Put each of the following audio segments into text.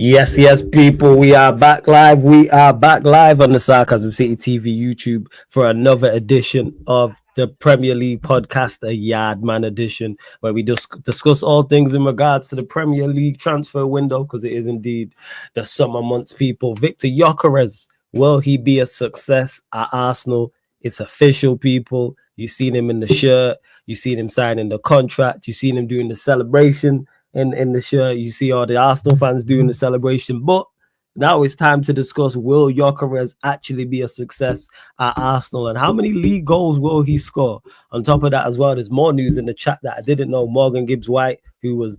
Yes, people. We are back live. We are back live on the Sarcasm City TV YouTube for another edition of the Premier League podcast, a Yardman edition, where we discuss all things in regards to the Premier League transfer window, because it is indeed the summer months, people. Viktor Gyokeres, will he be a success at Arsenal? It's official, people. You've seen him in the shirt. You've seen him signing the contract. You've seen him doing the celebration in the shirt. You see all the Arsenal fans doing the celebration. But now it's time to discuss, will Gyökeres actually be a success at Arsenal, and how many league goals will he score? On top of that as well, there's more news in the chat that I didn't know. Morgan Gibbs-White, who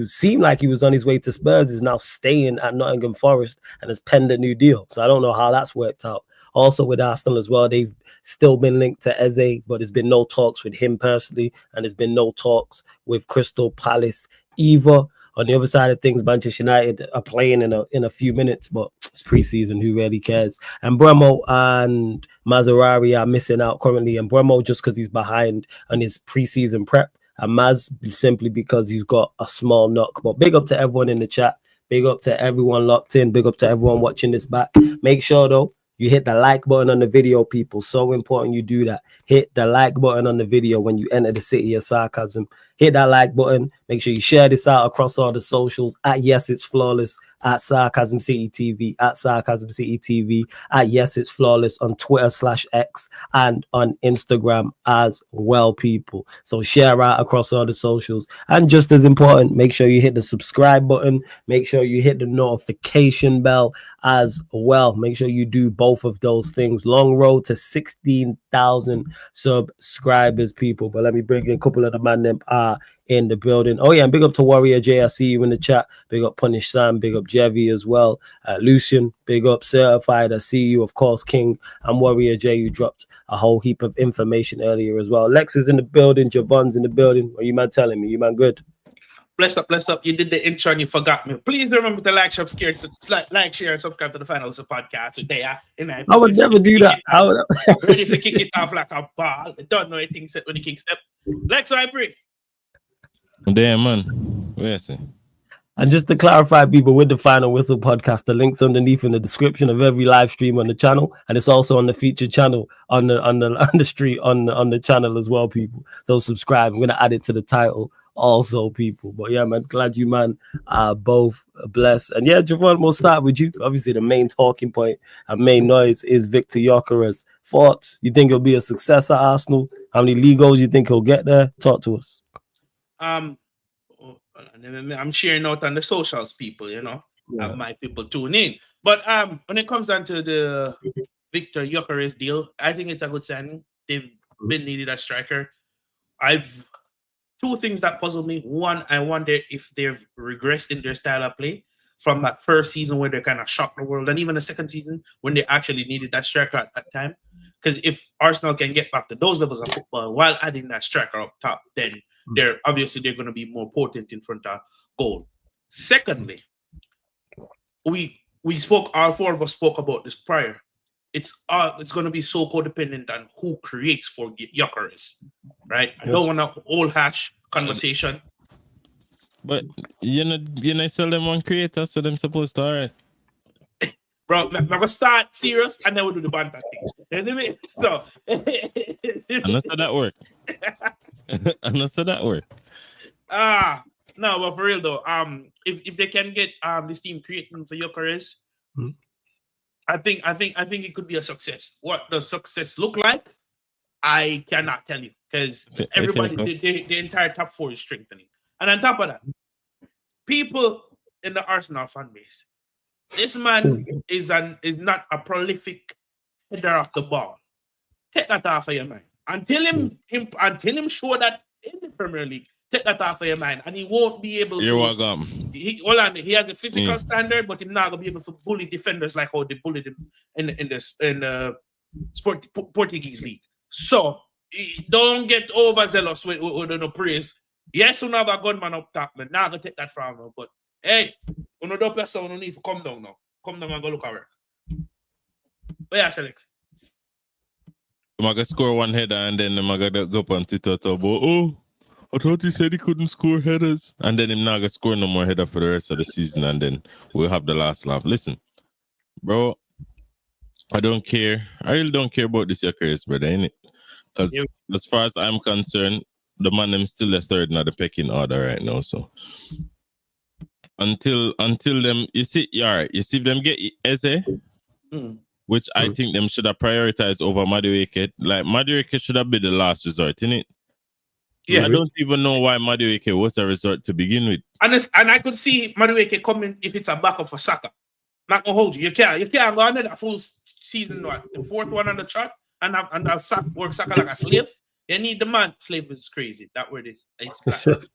seemed like he was on his way to Spurs, is now staying at Nottingham Forest and has penned a new deal. So I don't know how that's worked out. Also with Arsenal as well, they've still been linked to Eze, but there's been no talks with him personally, and there's been no talks with Crystal Palace either. On the other side of things, Manchester United are playing in a few minutes, but it's preseason. Who really cares? And Bremo and Mazarari are missing out currently. And Bremo just because he's behind on his preseason prep, and Maz simply because he's got a small knock. But big up to everyone in the chat. Big up to everyone locked in. Big up to everyone watching this back. Make sure though, you hit the like button on the video, people. So important you do that. Hit the like button on the video when you enter the city of sarcasm. Hit that like button. Make sure you share this out across all the socials. At Yes It's Flawless, at Sarcasm City TV, at Sarcasm City TV, at Yes It's Flawless on Twitter/X and on Instagram as well, people. So share out across all the socials. And just as important, make sure you hit the subscribe button. Make sure you hit the notification bell as well. Make sure you do both of those things. Long road to 16,000 subscribers, people. But let me bring in a couple of the man them in the building. Oh yeah, and big up to Warrior J. I see you in the chat. Big up Punish Sam. Big up Jevy as well. Lucian. Big up Certified. I see you, of course, King and Warrior J. You dropped a whole heap of information earlier as well. Lex is in the building. Javon's in the building. What you man telling me? You man good? Bless up. You did the intro and you forgot me. Please remember to like, share, and subscribe to the Finals of Podcast. So there, I would never do that. Ready to kick it off like a ball. I don't know anything set when the kick step. Lex, I pray. Damn, man. Where's it? And just to clarify, people, with the Final Whistle podcast, the link's underneath in the description of every live stream on the channel, and it's also on the featured channel on the channel as well, people. So subscribe. I'm gonna add it to the title also, people. But yeah, man, glad you man are both blessed. And yeah, Javon, we'll start with you. Obviously, the main talking point and main noise is Viktor Gyökeres. Thoughts? You think he'll be a success at Arsenal? How many league goals you think he'll get there? Talk to us. I'm sharing out on the socials, people, have my people tune in. But when it comes down to the Viktor Gyökeres deal, I think it's a good signing. They've been needed a striker. I've two things that puzzle me. One, I wonder if they've regressed in their style of play from that first season where they kind of shocked the world, and even the second season when they actually needed that striker at that time. Because if Arsenal can get back to those levels of football while adding that striker up top, then they're going to be more potent in front of goal. Secondly, we spoke, all four of us spoke about this prior. It's going to be so codependent on who creates for Gyökeres, right? I don't want a whole hash conversation. But you know, sell them one creator, so them supposed to, all right. Bro, I'm going to start serious and then we'll do the banter thing. Anyway, so. I'm not so that work. I'm not so that work. No, but for real though, if they can get this team creating for Gyökeres, I think it could be a success. What does success look like? I cannot tell you, because everybody, the entire top four is strengthening. And on top of that, people in the Arsenal fan base, this man is not a prolific header of the ball. Take that off of your mind. Until him show that in the Premier League, take that off of your mind, and he won't be able to. You're welcome. He has a physical standard, but he's not gonna be able to bully defenders like how they bullied him in the Portuguese league. So don't get overzealous with the praise. Yes, we have a gunman up top, man. Now I gonna take that from him. But hey, another person don't need to come down now. Come down and go look at work. But yeah, Felix. I'm gonna score one header and then I'm gonna go up on Twitter to about, I thought he said he couldn't score headers. And then him not gonna score no more header for the rest of the season, and then we'll have the last laugh. Listen, bro, I don't care. I really don't care about this Gyökeres, brother, innit? Because as far as I'm concerned, the man them still the third in the pecking order right now. So until them, you see, you see if them get Eze, which I think them should have prioritized over Madueke. Like Madueke should have been the last resort, innit? Yeah, I don't even know why Madueke was a resort to begin with. And I could see Madueke coming if it's a backup for Saka. Not gonna hold you. You can't go under that full season, what, the fourth one on the chart, and have work Saka like a slave. You need the man. Slave is crazy. That word is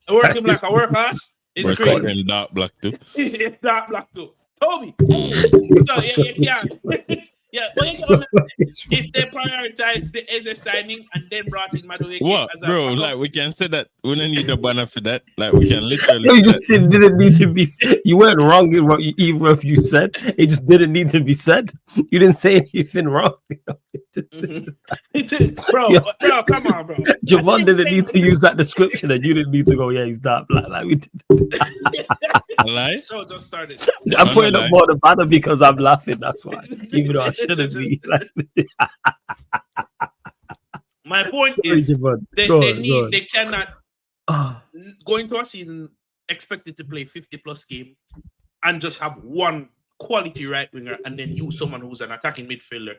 work him like a workhorse. It's crazy. Dark black too. Dark black too. Toby. So yeah. Yeah, but if they prioritize the Eze signing and then brought in Madueke, what, bro? Like we can say that we don't need a banner for that. Like we can literally. No, you just didn't need to be. You weren't wrong in what even if you said. It just didn't need to be said. You didn't say anything wrong. Bro, come on, bro. Javon didn't need to use that description, and you didn't need to go. Yeah, he's dark black like we did. Lie? So just started. I'm putting up more the banner because I'm laughing. That's why, even though I shouldn't be. My point is, they cannot go into a season expected to play 50+ game and just have one quality right winger and then use someone who's an attacking midfielder.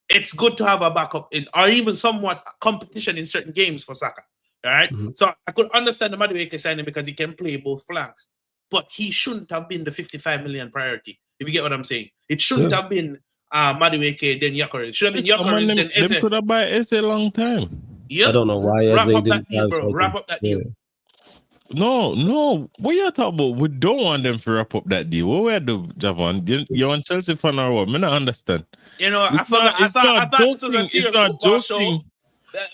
It's good to have a backup or even somewhat competition in certain games for Saka. All right. So I could understand the Madueke signing because he can play both flanks. But he shouldn't have been the 55 million priority, if you get what I'm saying. It shouldn't have been Madueke, then Gyökeres. It should have been Gyökeres, then Eze. They could have bought Eze a long time. Yep. I don't know why Eze didn't wrap up that deal. No. What you talking about? We don't want them to wrap up that deal. What we do, Javon? You want Chelsea fan or what? I don't understand. You know, I thought this was a serious football show.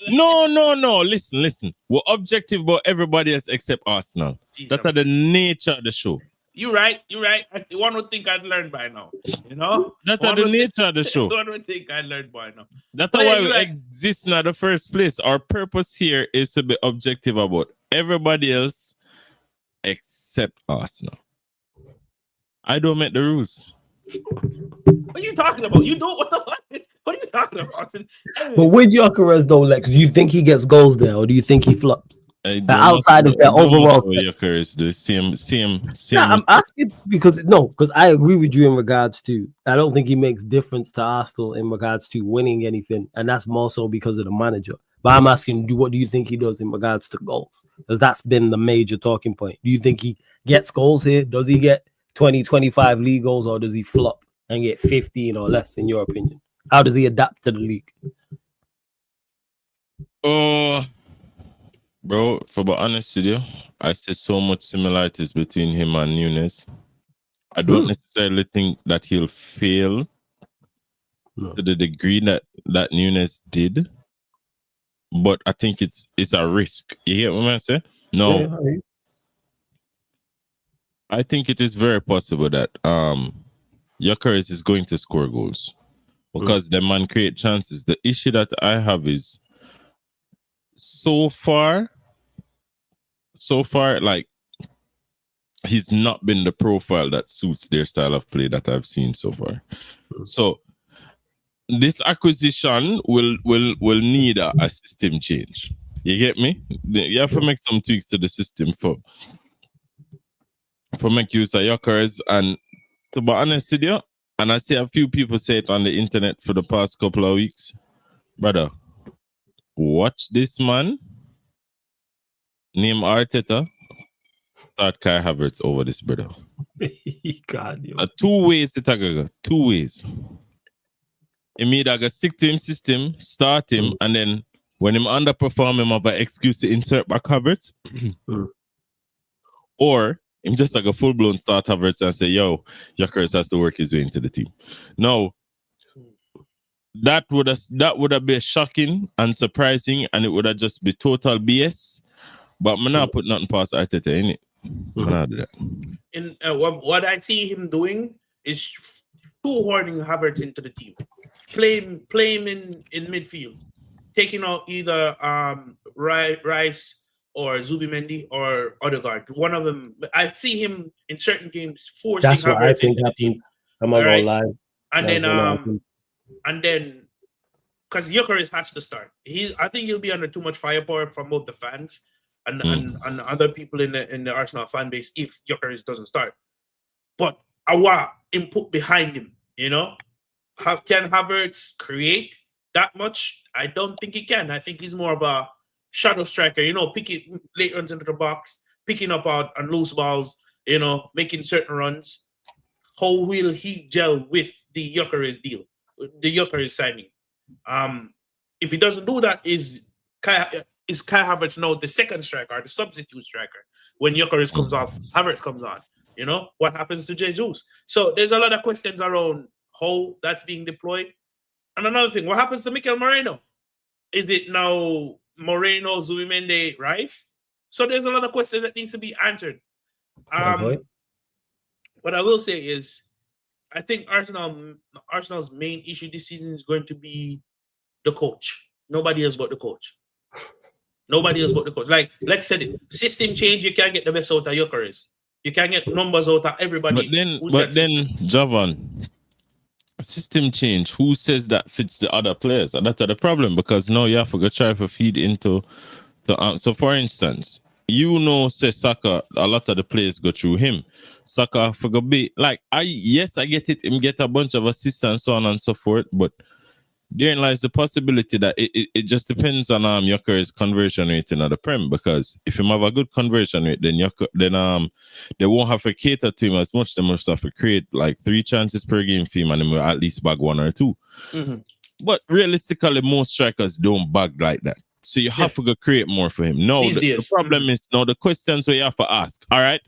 No. Listen. We're objective about everybody else except Arsenal. That's the nature of the show. You're right. One would think I'd learned by now. You know? That's the nature of the show. One would think I'd learned by now. That's why we exist in the first place. Our purpose here is to be objective about everybody else except Arsenal. I don't make the rules. What are you talking about? You don't. What the fuck? What are you talking about? But with Gyökeres though, Lex, do you think he gets goals there, or do you think he flops? Outside of their overall Gyökeres, the same. Yeah, I'm asking because I agree with you in regards to. I don't think he makes difference to Arsenal in regards to winning anything, and that's more so because of the manager. But I'm asking, what do you think he does in regards to goals? Because that's been the major talking point. Do you think he gets goals here? Does he get 20, 25 league goals, or does he flop and get 15 or less, in your opinion? How does he adapt to the league? Bro, for be honest with you, I see so much similarities between him and Nunes. I don't necessarily think that he'll fail to the degree that Nunes did, but I think it's a risk. You hear what I say? No. Yeah. I think it is very possible that Gyökeres is going to score goals because the man create chances. The issue that I have is so far, like he's not been the profile that suits their style of play that I've seen so far. So this acquisition will need a system change. You get me? You have to make some tweaks to the system for make use of Gyökeres. And to be honest with you, and I see a few people say it on the internet for the past couple of weeks, brother, watch this man name Arteta start Kai Havertz over this brother. God, two ways to go. Two ways. Him either go stick to him system, start him, and then when him underperform, him have an excuse to insert back Havertz. Or him just like a full-blown start Havertz and say, yo, Gyökeres has to work his way into the team. No. That would have been shocking and surprising, and it would have just be total BS. But I'm not put nothing past Arteta in it. I'm not do that. In what I see him doing is shoehorning Havertz into the team, play him in midfield, taking out either Rice or Zubimendi or Odegaard. One of them. I see him in certain games forcing That's what I Havertz think into the team. happened. I'm not gonna lie. And That's gonna happen. then because Gyökeres has to start. I think he'll be under too much firepower from both the fans and other people in the Arsenal fan base if Gyökeres doesn't start. But our input behind him, you know, can Havertz create that much? I don't think he can. I think he's more of a shadow striker, you know, picking late runs into the box, picking up out on loose balls, you know, making certain runs. How will he gel with the Gyökeres deal, the Gyökeres signing? If he doesn't do that, is Kai Havertz now the second striker or the substitute striker when Gyökeres comes off, Havertz comes on? You know, what happens to Jesus? So there's a lot of questions around how that's being deployed. And another thing, what happens to Mikel Moreno? Is it now Moreno, Zubimendi, Rice? So there's a lot of questions that needs to be answered. What I will say is, I think Arsenal's main issue this season is going to be the coach. Nobody else but the coach. Nobody else but the coach. Like Lex said it, system change, you can't get the best out of Gyökeres. You can't get numbers out of everybody. But then, Javan, system change, who says that fits the other players? And that's the problem, because now you have to go try to feed into the so for instance, you know, say Saka, a lot of the players go through him. Saka for go be like, I get it, him get a bunch of assists and so on and so forth, but therein lies the possibility that it just depends on Gyökeres' conversion rate in the Prem, because if you have a good conversion rate, then they won't have to cater to him as much. They must have to create like 3 chances per game for him, and then will at least bag 1 or 2. Mm-hmm. But realistically, most strikers don't bag like that. So you have to go create more for him. No, the problem is now the questions we have to ask. All right,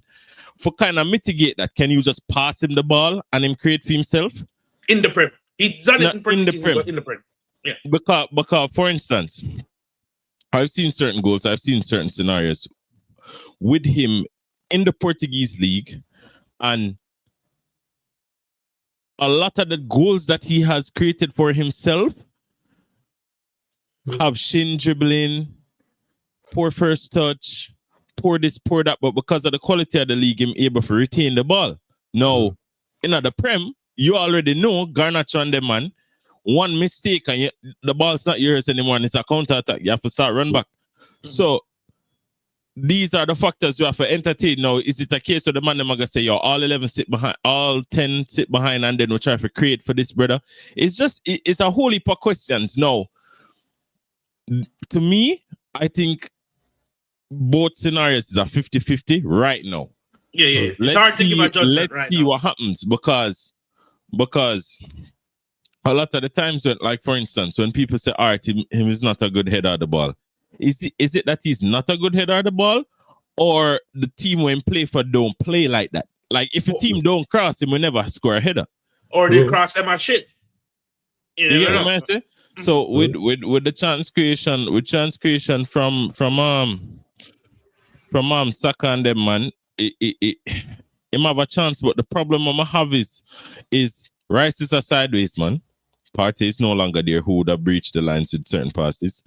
for kind of mitigate that, can you just pass him the ball and him create for himself in the Prem? He's done it in the Prem. Yeah. Because, for instance, I've seen certain goals, I've seen certain scenarios with him in the Portuguese league, and a lot of the goals that he has created for himself have shin dribbling, poor first touch, poor this, poor that, but because of the quality of the league, him able to retain the ball. Now, in the Prem, you already know Garnacho and them, man. One mistake and the ball's not yours anymore, and it's a counter attack. You have to start run back. Mm-hmm. So these are the factors you have to entertain. Now, is it a case where the man them are gonna say, yo, all 11 sit behind, all 10 sit behind, and then we try to create for this brother? It's a whole heap of questions. Now, to me, I think both scenarios is a 50-50 right now. Yeah. It's hard to give a judgment. Let's see what happens, because a lot of the times, when, like for instance, when people say, all right, him is not a good header of the ball, is it that he's not a good header of the ball, or the team when play for don't play like that? Like if a team don't cross him, we never score a header, or they cross him as shit. You get what I'm saying? So with the chance creation from Saka and them, man, him have a chance, but the problem I have is Rice is a sideways man. Partey is no longer there, who would have breached the lines with certain passes.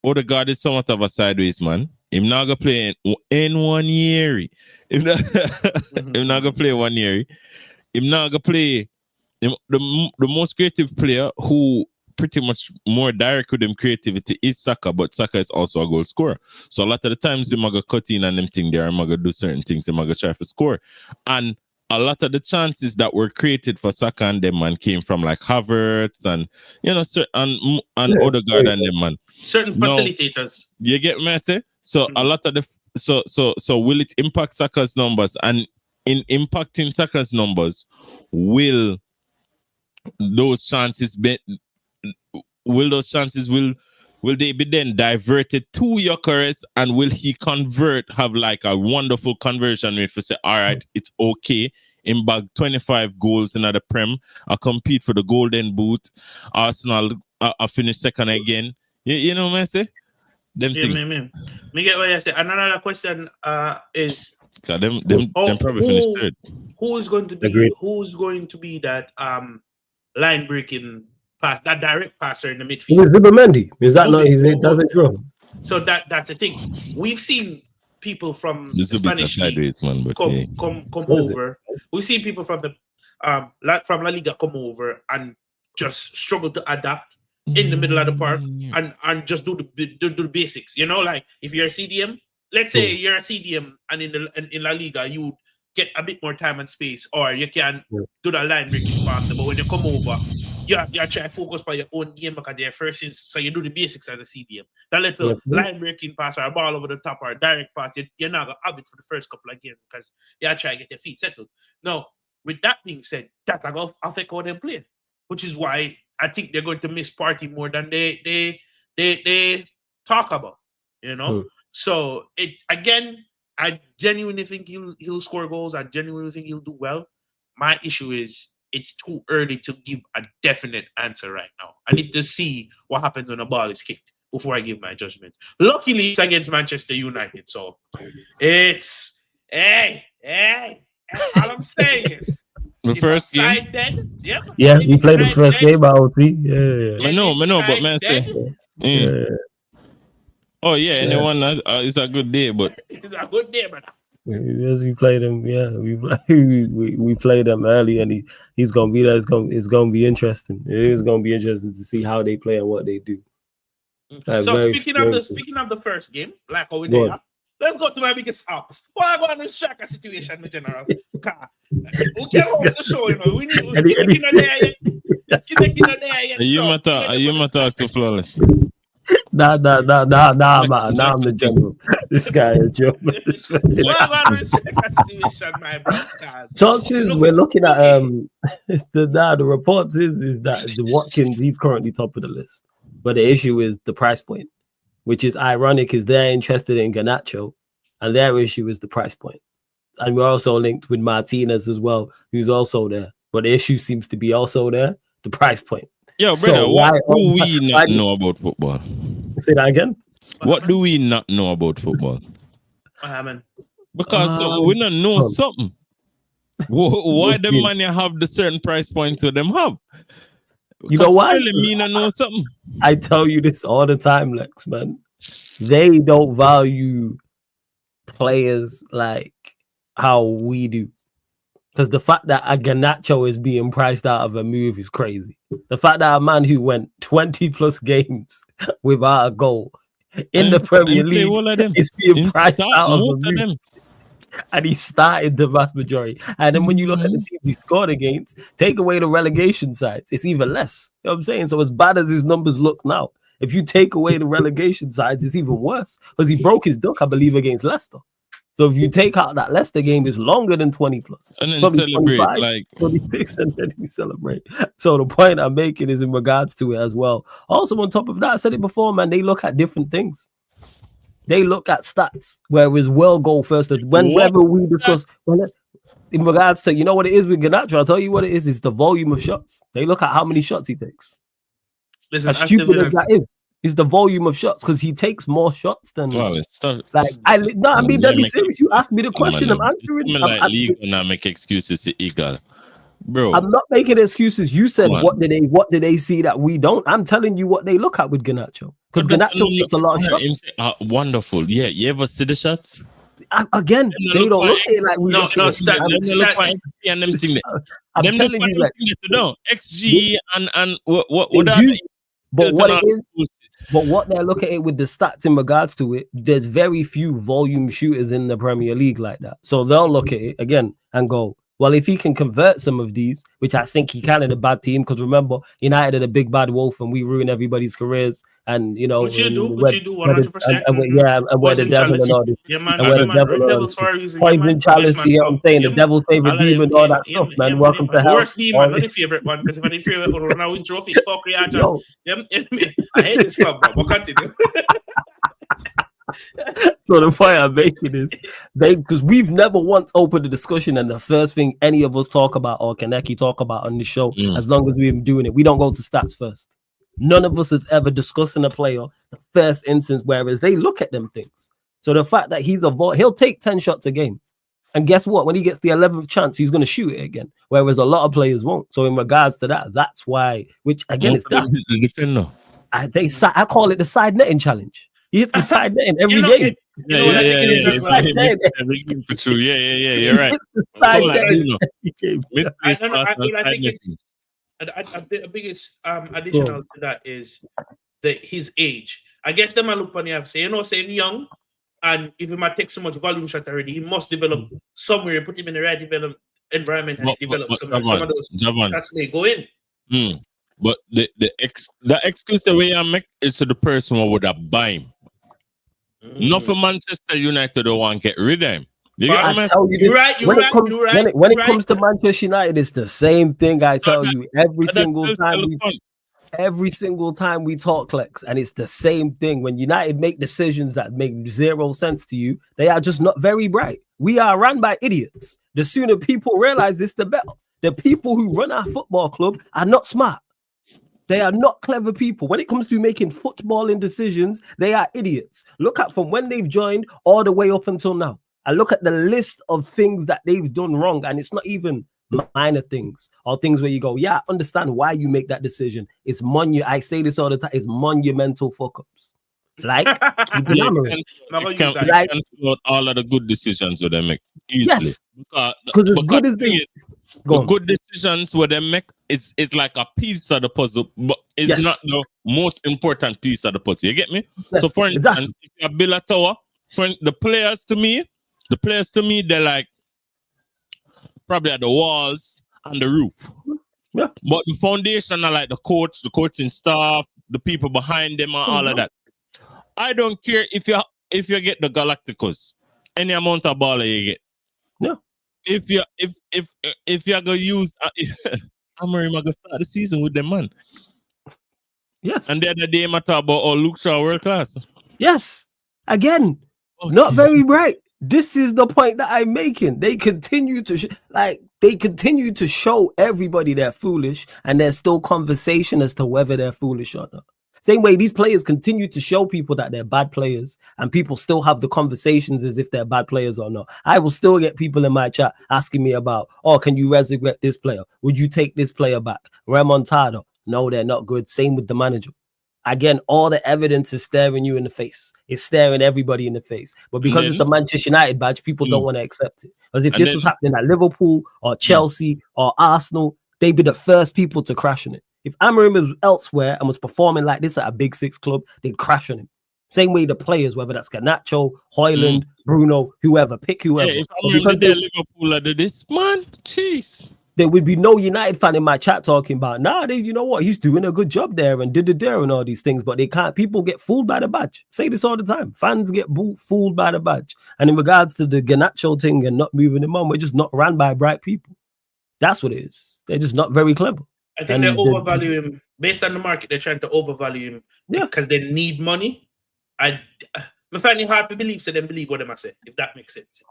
Odegaard is somewhat of a sideways man. Him not gonna play in 1 year. Him not gonna play 1 year. Him not gonna play the most creative player who pretty much more direct with them creativity is Saka, but Saka is also a goal scorer. So a lot of the times him gonna cut in and them thing there, him gonna do certain things, him gonna try to score. And a lot of the chances that were created for Saka and them, man, came from like Havertz and, you know, and Odegaard and them, man. Certain facilitators. You get me, I say? So a lot of the so will it impact Saka's numbers? And in impacting Saka's numbers, will those chances will they be then diverted to Gyökeres, and will he have like a wonderful conversion rate for say, all right, it's okay, in bag 25 goals in the Prem, I compete for the Golden Boot, Arsenal I finish second again. You know what I say? Them things. Me get what you say. Another question is, them probably finished third. Who's going to be that line breaking pass, that direct passer in the midfield? Is Zubimendi? Is that not? Doesn't draw. So that's the thing. We've seen people from This the will be Spanish league sideways, man. But yeah. come What is it? over. We've seen people from the from La Liga come over and just struggle to adapt in the middle of the park and just do the basics. You know, like if you're a CDM, let's say you're a CDM and in La Liga you get a bit more time and space, or you can do the line breaking faster. But when you come over, you try to focus on your own game because they're first, so you do the basics as a CDM. That little line breaking pass or a ball over the top or a direct pass, you're not gonna have it for the first couple of games because you try to get your feet settled. Now, with that being said, that will affect how they play, which is why I think they're going to miss party more than they talk about. You know, so it again. I genuinely think he'll score goals. I genuinely think he'll do well. My issue is it's too early to give a definite answer right now. I need to see what happens when the ball is kicked before I give my judgment. Luckily, it's against Manchester United, so it's hey. All I'm saying is the first game. Dead, yeah, we played the first game out. Yeah, I know, but man, say. Oh yeah, anyone it's a good day, but it's a good day, brother. As we played him, we played him early, and he's gonna be there. It's gonna be interesting. It is gonna be interesting to see how they play and what they do. So speaking of the first game, like how we did, let's go to my biggest ups. Why go on the striker situation in general? We can host the show, you know. We need you matter to Flawless. Nah, man. Nah, I'm the general. This guy is joke. Chances we're looking at the report is that the Watkins, he's currently top of the list, but the issue is the price point, which is ironic, is they're interested in Garnacho, and their issue is the price point. And we're also linked with Martinez as well, who's also there, but the issue seems to be also there, the price point. Yo, brother, what do we not know about football? Say that again. What do we not know about football? Because we don't know something. Why the money have the certain price points that them have? You know why? Really mean I know something. I tell you this all the time, Lex, man. They don't value players like how we do. Because the fact that a Garnacho is being priced out of a move is crazy. The fact that a man who went 20 plus games without a goal in the Premier League is being priced out of a move. And he started the vast majority. And then when you look at the teams he scored against, take away the relegation sides, it's even less. You know what I'm saying? So as bad as his numbers look now, if you take away the relegation sides, it's even worse. Because he broke his duck, I believe, against Leicester. So if you take out that Leicester game, it's longer than 20 plus. And then celebrate 25, like 26, and then we celebrate. So the point I'm making is in regards to it as well. Also, on top of that, I said it before, man, they look at different things. They look at stats, whereas world goal first. Whenever we discuss, in regards to, you know what it is with Garnacho, I'll tell you what it is the volume of shots. They look at how many shots he takes. Listen, as stupid as that is the volume of shots, because he takes more shots than I'm being deadly serious. You asked me the question, I'm answering. League and I make excuses to Eagle. Bro, I'm not making excuses. You said what did they see that we don't? I'm telling you what they look at with Garnacho. Because Garnacho takes a lot of shots. Wonderful. Yeah, you ever see the shots? Again, they don't look at it like we look at it. I'm telling you, like, XG and what but what it is, but what they look at it with the stats in regards to it, there's very few volume shooters in the Premier League like that. So they'll look at it again and go, well, if he can convert some of these, which I think he can in a bad team, because remember, United are a big bad wolf and we ruin everybody's careers. And you know, what you do 100%. And where the devil and all this. Yeah, man. And where the devil poison chalice, you know what I'm saying? The devil's favorite demon, all that stuff, man. Welcome to hell. Worst demon, not the favorite one, because if I didn't favorite one, now we trophy, fuck reaction. I hate this club, bro. What continue? So the point I'm making is because we've never once opened a discussion, and the first thing any of us talk about or Kaneki talk about on the show, as long as we've been doing it, we don't go to stats first. None of us is ever discussing a player the first instance, whereas they look at them things. So the fact that he'll take 10 shots a game, and guess what? When he gets the 11th chance, he's going to shoot it again, whereas a lot of players won't. So in regards to that, that's why. Which again is that I call it the side netting challenge. He hits the side net in every You know, game. Yeah. You're right. Side Like, net you know, every game. misplaced pass and I side think net. it's the biggest additional to that is his age. I guess them I look on you say, saying young, and if he might take so much volume shot already, he must develop somewhere. You put him in the right environment and develop somewhere. Some of those shots may go in. But the excuse the way I make is to the person who would have buy him. Not for Manchester United don't want to get rid of him. You're right. When it comes to Manchester United, it's the same thing. I tell you every single time we talk, Lex, and it's the same thing. When United make decisions that make zero sense to you, they are just not very bright. We are run by idiots. The sooner people realize this, the better. The people who run our football club are not smart. They are not clever people. When it comes to making footballing decisions, they are idiots. Look at from when they've joined all the way up until now. I look at the list of things that they've done wrong, and it's not even minor things or things where you go, yeah, I understand why you make that decision. It's I say this all the time. It's monumental fuck-ups. Like, you can all of the good decisions where they make easily. Yes, because as good as they the good decisions where they make is like a piece of the puzzle, but it's not the most important piece of the puzzle. You get me? Yes, so for instance, if you build a tower, the players to me, they're like probably at the walls and the roof. Yeah. But the foundation are like the coach, the coaching staff, the people behind them, and all of that. I don't care if you get the Galacticos, any amount of ball you get. Yeah. If you're gonna use Amorim gonna start the season with them, man. Yes. And the other day I talk about Luke Shaw world class. Yes. Again, not very bright. This is the point that I'm making. They continue to show everybody they're foolish, and there's still conversation as to whether they're foolish or not. Same way these players continue to show people that they're bad players, and people still have the conversations as if they're bad players or not. I will still get people in my chat asking me about, can you resurrect this player? Would you take this player back? Remontada? No, they're not good. Same with the manager. Again, all the evidence is staring you in the face. It's staring everybody in the face. But because it's the Manchester United badge, people don't want to accept it. Because if this was happening at Liverpool or Chelsea or Arsenal, they'd be the first people to crash on it. If Amorim was elsewhere and was performing like this at a big six club, they'd crash on him. Same way the players, whether that's Garnacho, Højlund, Bruno, whoever, pick whoever. Yeah, if Amorim did Liverpool under this, man, jeez. There would be no United fan in my chat talking about, you know what, he's doing a good job there and and all these things, but they can't. People get fooled by the badge. Say this all the time. Fans get fooled by the badge. And in regards to the Garnacho thing and not moving him on, we're just not ran by bright people. That's what it is. They're just not very clever. I think they overvalue him based on the market. They're trying to overvalue him because they need money. I find it hard to believe, so then believe what I say, if that makes sense.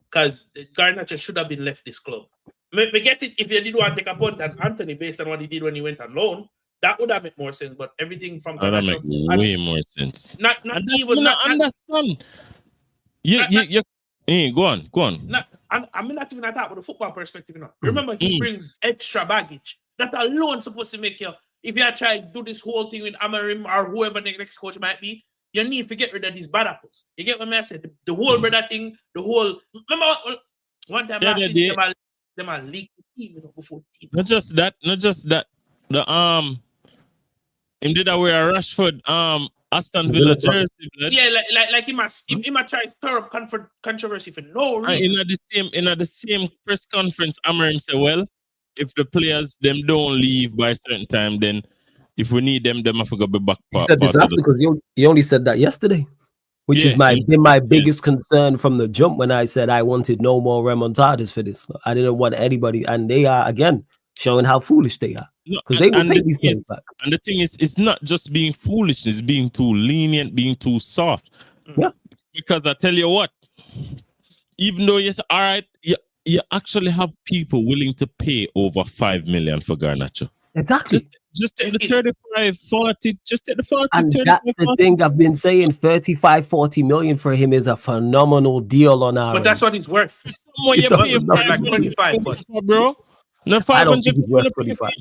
Because Garnacho should have been left this club. We get it if you did want to take a punt at Anthony based on what he did when he went on loan. That would have made more sense. But everything from Garnacho make way more sense. Not even not understand. Go on. I'm not even talking about the football perspective. Remember, he brings extra baggage. That alone supposed to make you, if you try to do this whole thing with Amorim or whoever the next coach might be, you need to get rid of these bad apples. You get what I said? The whole brother thing, the whole. Remember one time them are leaked the team before the team. Not just that. The him did that wear a Rashford Aston Villa jersey. Yeah, like he must try to stir up controversy for no reason. In the same press conference, Amorim said, well, if the players them don't leave by a certain time, then if we need them have to go back. He said this after because he only said that yesterday, which is my biggest concern from the jump when I said I wanted no more remontadas for this. I didn't want anybody, and they are again showing how foolish they are because they will take these players back. And the thing is, it's not just being foolish; it's being too lenient, being too soft. Yeah, because I tell you what, even though yes, all right, you actually have people willing to pay over 5 million for Garnacho. Exactly. Just take the 35, 40, just take the 40. And 35, that's the 40. thing I've been saying, 35, 40 million for him is a phenomenal deal on our But that's what he's worth. Like 25, but bro. No, I don't think he's worth 25.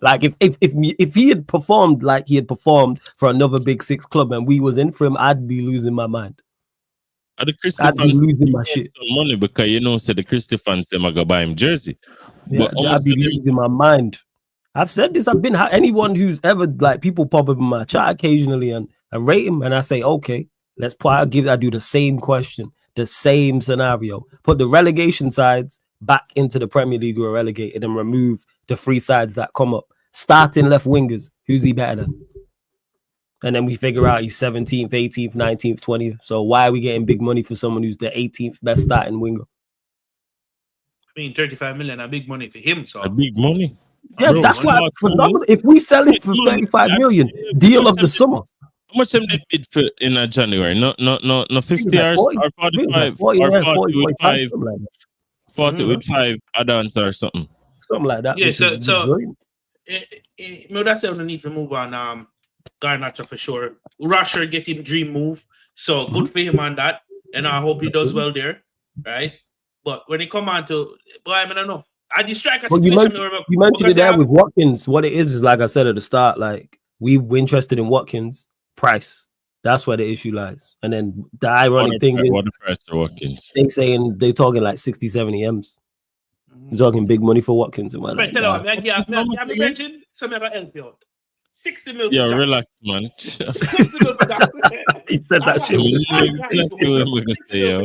Like if he had performed like he had performed for another Big Six club and we was in for him, I'd be losing my mind. The Christy I'd be fans losing my shit. some money because say the Christy fans them are gonna buy him jersey. Yeah, I'd be losing my mind. I've said this. I've been anyone who's ever like people pop up in my chat occasionally and rate him, and I say, okay, let's I do the same question, the same scenario. Put the relegation sides back into the Premier League who are relegated and remove the 3 sides that come up. Starting left wingers, who's he better than? And then we figure out he's 17th, 18th, 19th, 20th. So why are we getting big money for someone who's the 18th best starting winger? I mean, 35 million are big money for him. So big money. Yeah, Bro, that's why phenomenal. If we sell it for 35 million, deal of the summer. How much them did bid for in January? No, 50 hours or 45 40, or 40 with 5. like 40 with 5 add-ons or something. Something like that. Yeah, so that's the need to move on. Garnacho for sure. Rusher get him dream move. So good for him on that. And I hope he does well there. Right? But when it come on to I don't know. I the striker situation. You mentioned it there with Watkins. What it is like I said at the start, like we're interested in Watkins price. That's where the issue lies. And then the ironic thing is what the price of Watkins? They're talking like 60, 70 M's. They're talking big money for Watkins. And like, tell you, I'm mentioned some of help you out. 60 million. Yeah, relax, man. 60 million for that. He said that shit.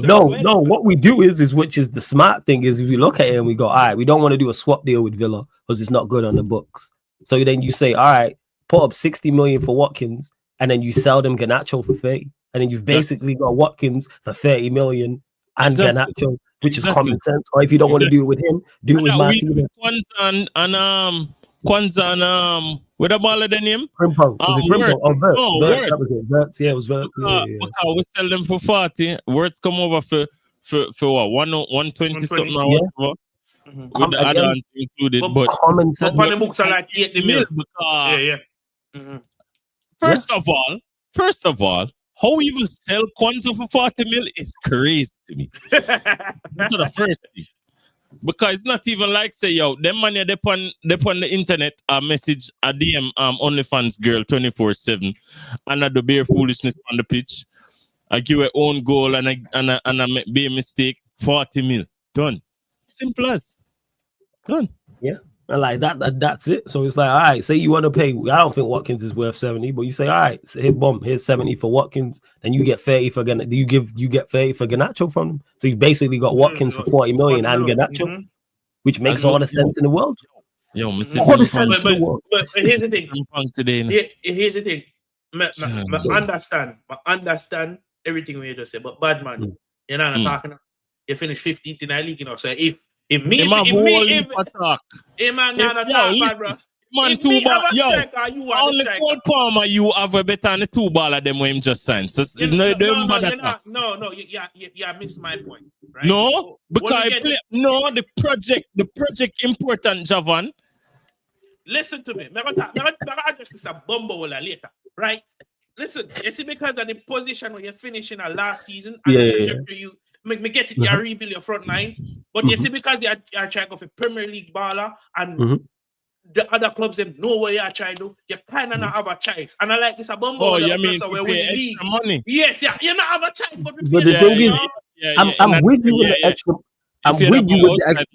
No, what we do is which is the smart thing is we look at it and we go, all right, we don't want to do a swap deal with Villa because it's not good on the books. So then you say, all right, put up 60 million for Watkins and then you sell them Garnacho for 30. And then you've basically got Watkins for 30 million and Garnacho, which is common sense. Or if you don't want to do it with him, do it with Martinez. Kwanzaa and what about the name? Frimpong. Was it Frimpong? Oh, Vert. No, Vert. That was it. Vert. Yeah, it was Vert. Yeah. We sell them for 40. Words come over for what? 120 something or whatever. With the add-ons included. But common sense. On the books are like 8 million. First of all, how you even sell Kwanzaa for 40 mil is crazy to me. That's the first thing. Because it's not even like say, yo, them money they on the internet message a DM OnlyFans girl 24/7 and I do bare foolishness on the pitch. I give a own goal and I be a mistake. 40 mil. Done. Simple as. Done. Yeah. And like that's it. So it's like, all right, say you want to pay. I don't think Watkins is worth 70, but you say, all right, so here's 70 for Watkins, then you get 30 for Garnacho. You get 30 for Garnacho from them. So you basically got Watkins for 40 million and Garnacho, which makes all the sense in the world. Yo, all the sense in the world. But here's the thing. Here's the thing. I understand everything we just say, but bad man, you're not talking. You finish 15th in the league, you know. So if man, only Cole Palmer, you have a better than the 2 baller them when him just signed. So you miss my point. Right? No, because the project important, Javan. Listen to me. I'm just this a bumble later, right? Listen, you see, because of the position where you're finishing a last season and the trajectory you me get it, you rebuild your front line. But you see, because they are trying to go for Premier League baller and the other clubs them know what you are trying to do, you kind of not have a choice. And I like this a bumble. Oh, you mean we pay extra money? Yes, you not have a choice. But the thing is, I'm with you with the extra. I'm with you with the extra.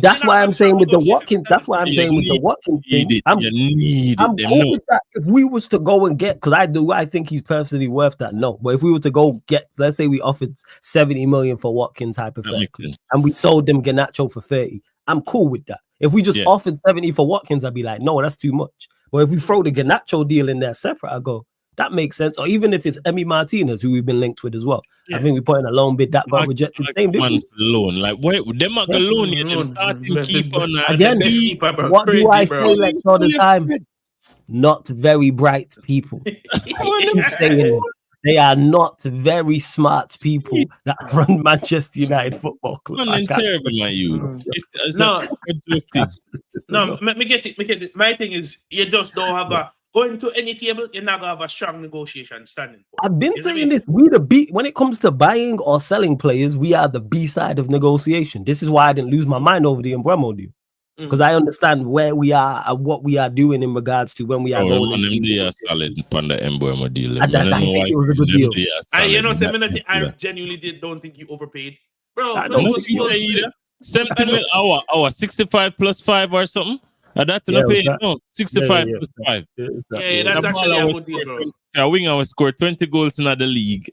That's why I'm saying with the Watkins. That's why I'm saying with the Watkins thing. I'm cool with that. If we was to go and get, because I think he's personally worth that. No, but if we were to go get, let's say we offered 70 million for Watkins hypothetically, and we sold them Garnacho for 30, I'm cool with that. If we just offered 70 for Watkins, I'd be like, no, that's too much. But if we throw the Garnacho deal in there separate, I go, that makes sense. Or even if it's Emi Martinez, who we've been linked with as well. I think we put in a loan bid that got rejected. Same difference. Loan. Like, wait, them are the loan yet. Them starting keeper now. Again, what do I say like all the time? Not very bright people. I keep saying they are not very smart people that run Manchester United Football Club. Terrible, you. No, me get it. My thing is, you just don't have a going to any table, you're not gonna have a strong negotiation standing point. I've been saying this. We the B when it comes to buying or selling players, we are the B side of negotiation. This is why I didn't lose my mind over the Umbremo deal. because I understand where we are and what we are doing in regards to when we are going. Man, them they are solid on the Mbeumo deal. I think it was a good deal. I genuinely don't think you overpaid, bro. I don't think you either. 70 mil hour, 65 plus 5 or something. That's not pay. No, 65 plus 5. Yeah, that's actually a good deal, bro. A winger will score 20 goals in the league.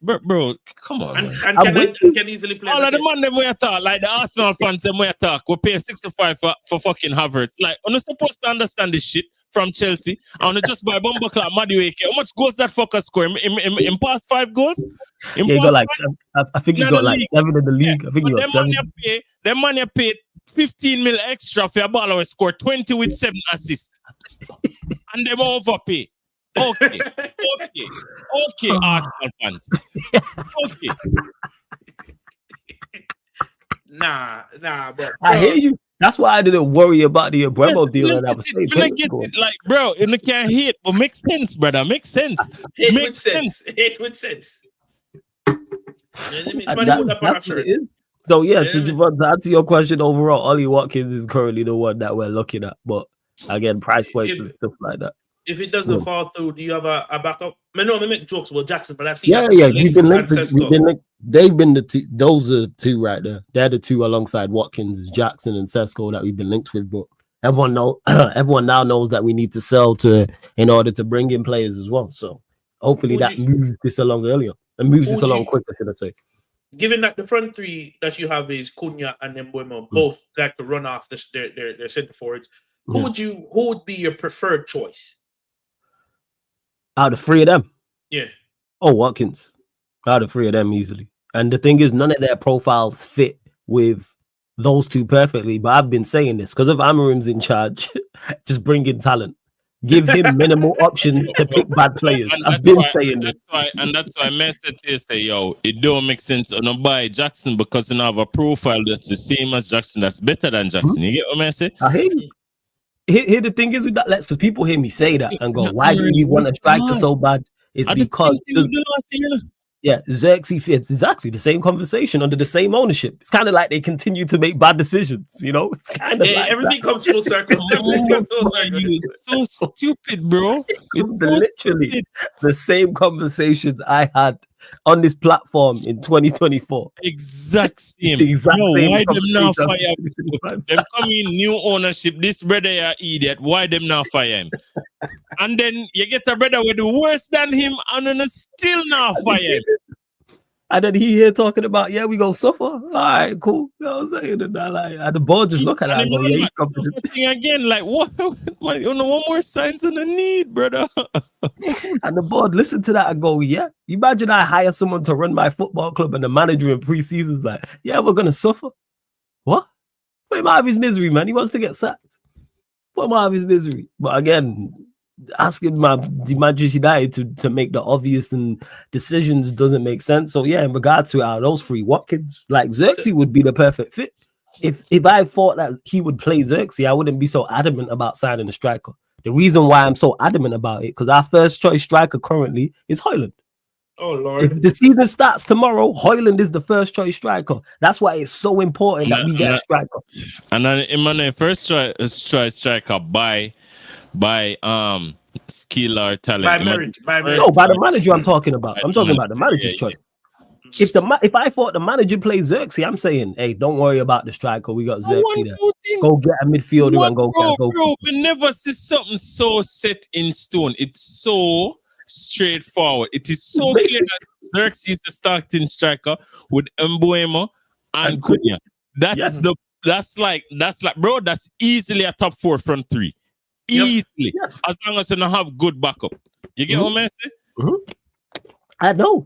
Bro, come on. And can easily play. All of the man them we talk, like the Arsenal fans them we talk, we pay 65 for fucking Havertz. Like, I'm not supposed to understand this shit from Chelsea. I want to just buy Bumble Club, Madueke. How much goals that fucker score? In past 5 goals? He got like, I think he got like 7 in the league. I think he got 7. Them man you paid 15 mil extra for a ball who score 20 with 7 assists. And them overpay. Okay, Arsenal fans. Okay. Nah, bro. I hear you. That's why I didn't worry about the Mbeumo deal. And I was saying, like, bro, you can't hate, but makes sense, brother. Makes sense. Hate with sense. That's what it is. So yeah, to answer your question, overall, Ollie Watkins is currently the one that we're looking at. But again, price points and stuff like that. If it doesn't fall through, do you have a backup? I know I make jokes about Jackson, but I've seen we've been linked. They've been the two. Those are the two right there. They're the two alongside Watkins, is Jackson and Sesko that we've been linked with. But everyone now knows that we need to sell in order to bring in players as well. So hopefully moves this along earlier and moves this along quicker, should I say? Given that the front three that you have is Cunha and Mbeumo, both like to run off their centre forwards, who would be your preferred choice? Out of 3 of them? Yeah. Oh, Watkins. Out of 3 of them easily. And the thing is, none of their profiles fit with those two perfectly. But I've been saying this because if Amarim's in charge, just bring in talent. Give him minimal options to pick bad players. I've been saying this. That's why I messaged you say, yo, it don't make sense to buy Jackson because you have a profile that's the same as Jackson, that's better than Jackson. You get what I say? I hear you. Here the thing is with that, because people hear me say that and go, why do we want a striker so bad? It's because Xerxes fits exactly the same conversation under the same ownership. It's kind of like they continue to make bad decisions, you know? It's kind of like everything comes full circle. It's so stupid, bro. It's literally the same conversations I had on this platform in 2024. Exact same. Why them now fire? Them come in new ownership. This brother are idiot. Why them now fire him? And then you get a brother with the worse than him, and then still now fire him. And then he here talking about, we gonna suffer. All right, cool. You know what I'm saying? And the board just look at that and go, he's confident. Again, like, what? You know, one more signs on the need, brother. And the board listen to that and go, imagine I hire someone to run my football club and the manager in pre-season's like, we're gonna suffer. What? Put him out of his misery, man. He wants to get sacked. Put him out of his misery. But again, asking Manchester United to make the obvious and decisions doesn't make sense. So in regards to those 3 Watkins, like Xerxes would be the perfect fit. If I thought that he would play Xerxes, I wouldn't be so adamant about signing a striker. The reason why I'm so adamant about it, because our first choice striker currently is Højlund. Oh Lord! If the season starts tomorrow, Højlund is the first choice striker. That's why it's so important that we get a striker. And then in my first choice striker by skill or talent. By the manager I'm talking about. I'm talking about the manager's choice. If I thought the manager plays Xerxes, I'm saying, hey, don't worry about the striker. We got Xerxes there. Go get a midfielder and go get a goalkeeper. Bro, we never see something so set in stone. It's so straightforward. It is so clear that Xerxes is the starting striker with Mbeumo and Cunha. That's like, bro, that's easily a top 4 front 3. Easily. Yes. As long as you don't have good backup. You get what I'm saying? I know.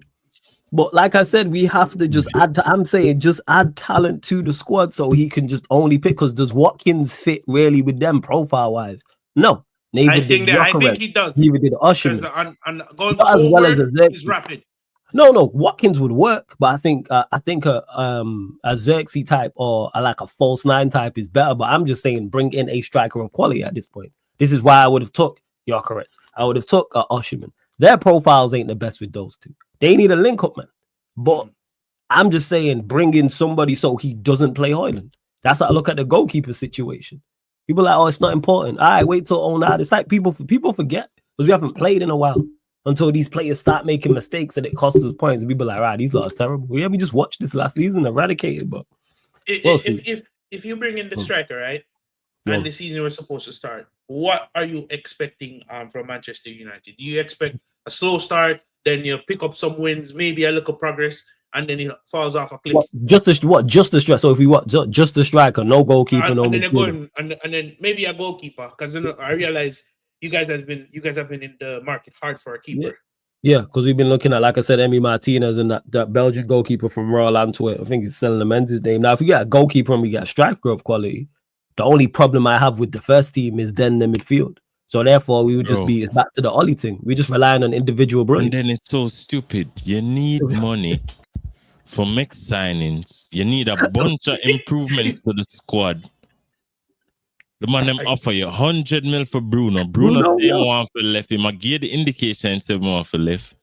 But like I said, we have to just add talent to the squad so he can just only pick. Because does Watkins fit really with them profile-wise? No. I think he does. Neither did Usher. Going forward, as well as he's rapid. No, Watkins would work, but I think a Xerxes type or like a false 9 type is better. But I'm just saying, bring in a striker of quality at this point. This is why I would have took Gyökeres. I would have took Osherman. Their profiles ain't the best with those two. They need a link up, man. But I'm just saying, bring in somebody so he doesn't play Højlund. That's how I look at the goalkeeper situation. People are like, oh, it's not important. All right, wait till 09. It's like people forget because we haven't played in a while until these players start making mistakes and it costs us points. And people are like, right, these lot are terrible. Yeah, we just watched this last season, eradicated, but we'll see. If you bring in the striker, right, and the season was supposed to start, what are you expecting from Manchester United? Do you expect a slow start, then you pick up some wins, maybe a little progress, and then it falls off a cliff? Just the strike. So if we just the striker, no goalkeeper, and no. And then you're going, and then maybe a goalkeeper, because I realize you guys have been in the market hard for a keeper. Yeah, because we've been looking at, like I said, Emi Martinez and that Belgian goalkeeper from Royal Antwerp. I think he's selling the men's name. Now, if we get a goalkeeper and we get a striker of quality, the only problem I have with the first team is then the midfield. So therefore, we would just it's back to the Ollie thing. We're just relying on individual brilliance. And then it's so stupid. You need money for mixed signings. You need a bunch of improvements to the squad. The man them offer you 100 mil for Bruno. Bruno say one for left. He might give the indication and say one for left.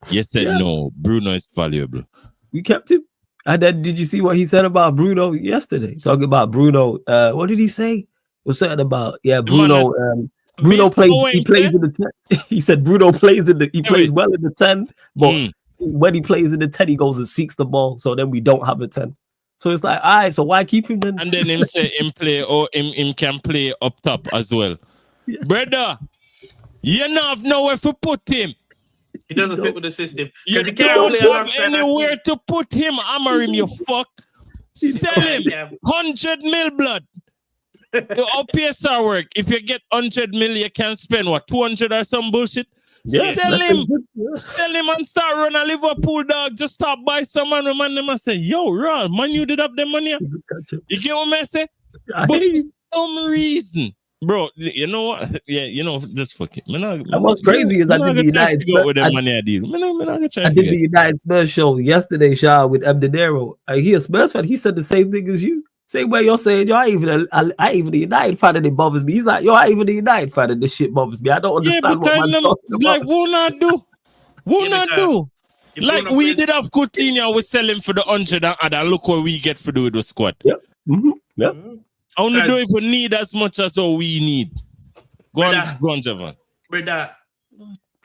You said no. Bruno is valuable. We kept him. And then did you see what he said about Bruno yesterday? Talking about Bruno. What did he say? It was something about Bruno. Bruno plays. He plays in the 10. He said Bruno plays in the. He plays well in the 10, but when he plays in the 10, he goes and seeks the ball. So then we don't have a 10. So it's like, all right, so why keep him then? And then him say him play or him can play up top as well. Yeah. Brother, you don't have nowhere to put him. He doesn't fit with the system. You don't have anywhere to put him. Hammer him, you fuck. Sell him. 100 mil blood. Your PSR work. If you get 100 mil, you can spend what, 200 or some bullshit? Yeah, sell him. Sell him and start run a Liverpool dog. Just stop by someone and man them and say, yo, Ron, man, you did up the money. You get what I say? But for some reason, bro, you know what? Yeah, you know, just fuck it. What's crazy is I did the United the United Spurs show yesterday, Shaw, with Abdedero. I hear Spurs fan, he said the same thing as you. Same way you're saying, yo, I even the United fan and it bothers me. He's like, yo, I even the United fan and this shit bothers me. I don't understand what man's talking about. Like, what not do? What not do? Like, we did have Coutinho, we sell him for the 100 and look what we get for do with the squad. Yep. Mm-hmm. Yep. I want to do if we need as much as all we need. Go on, Javan. Brother,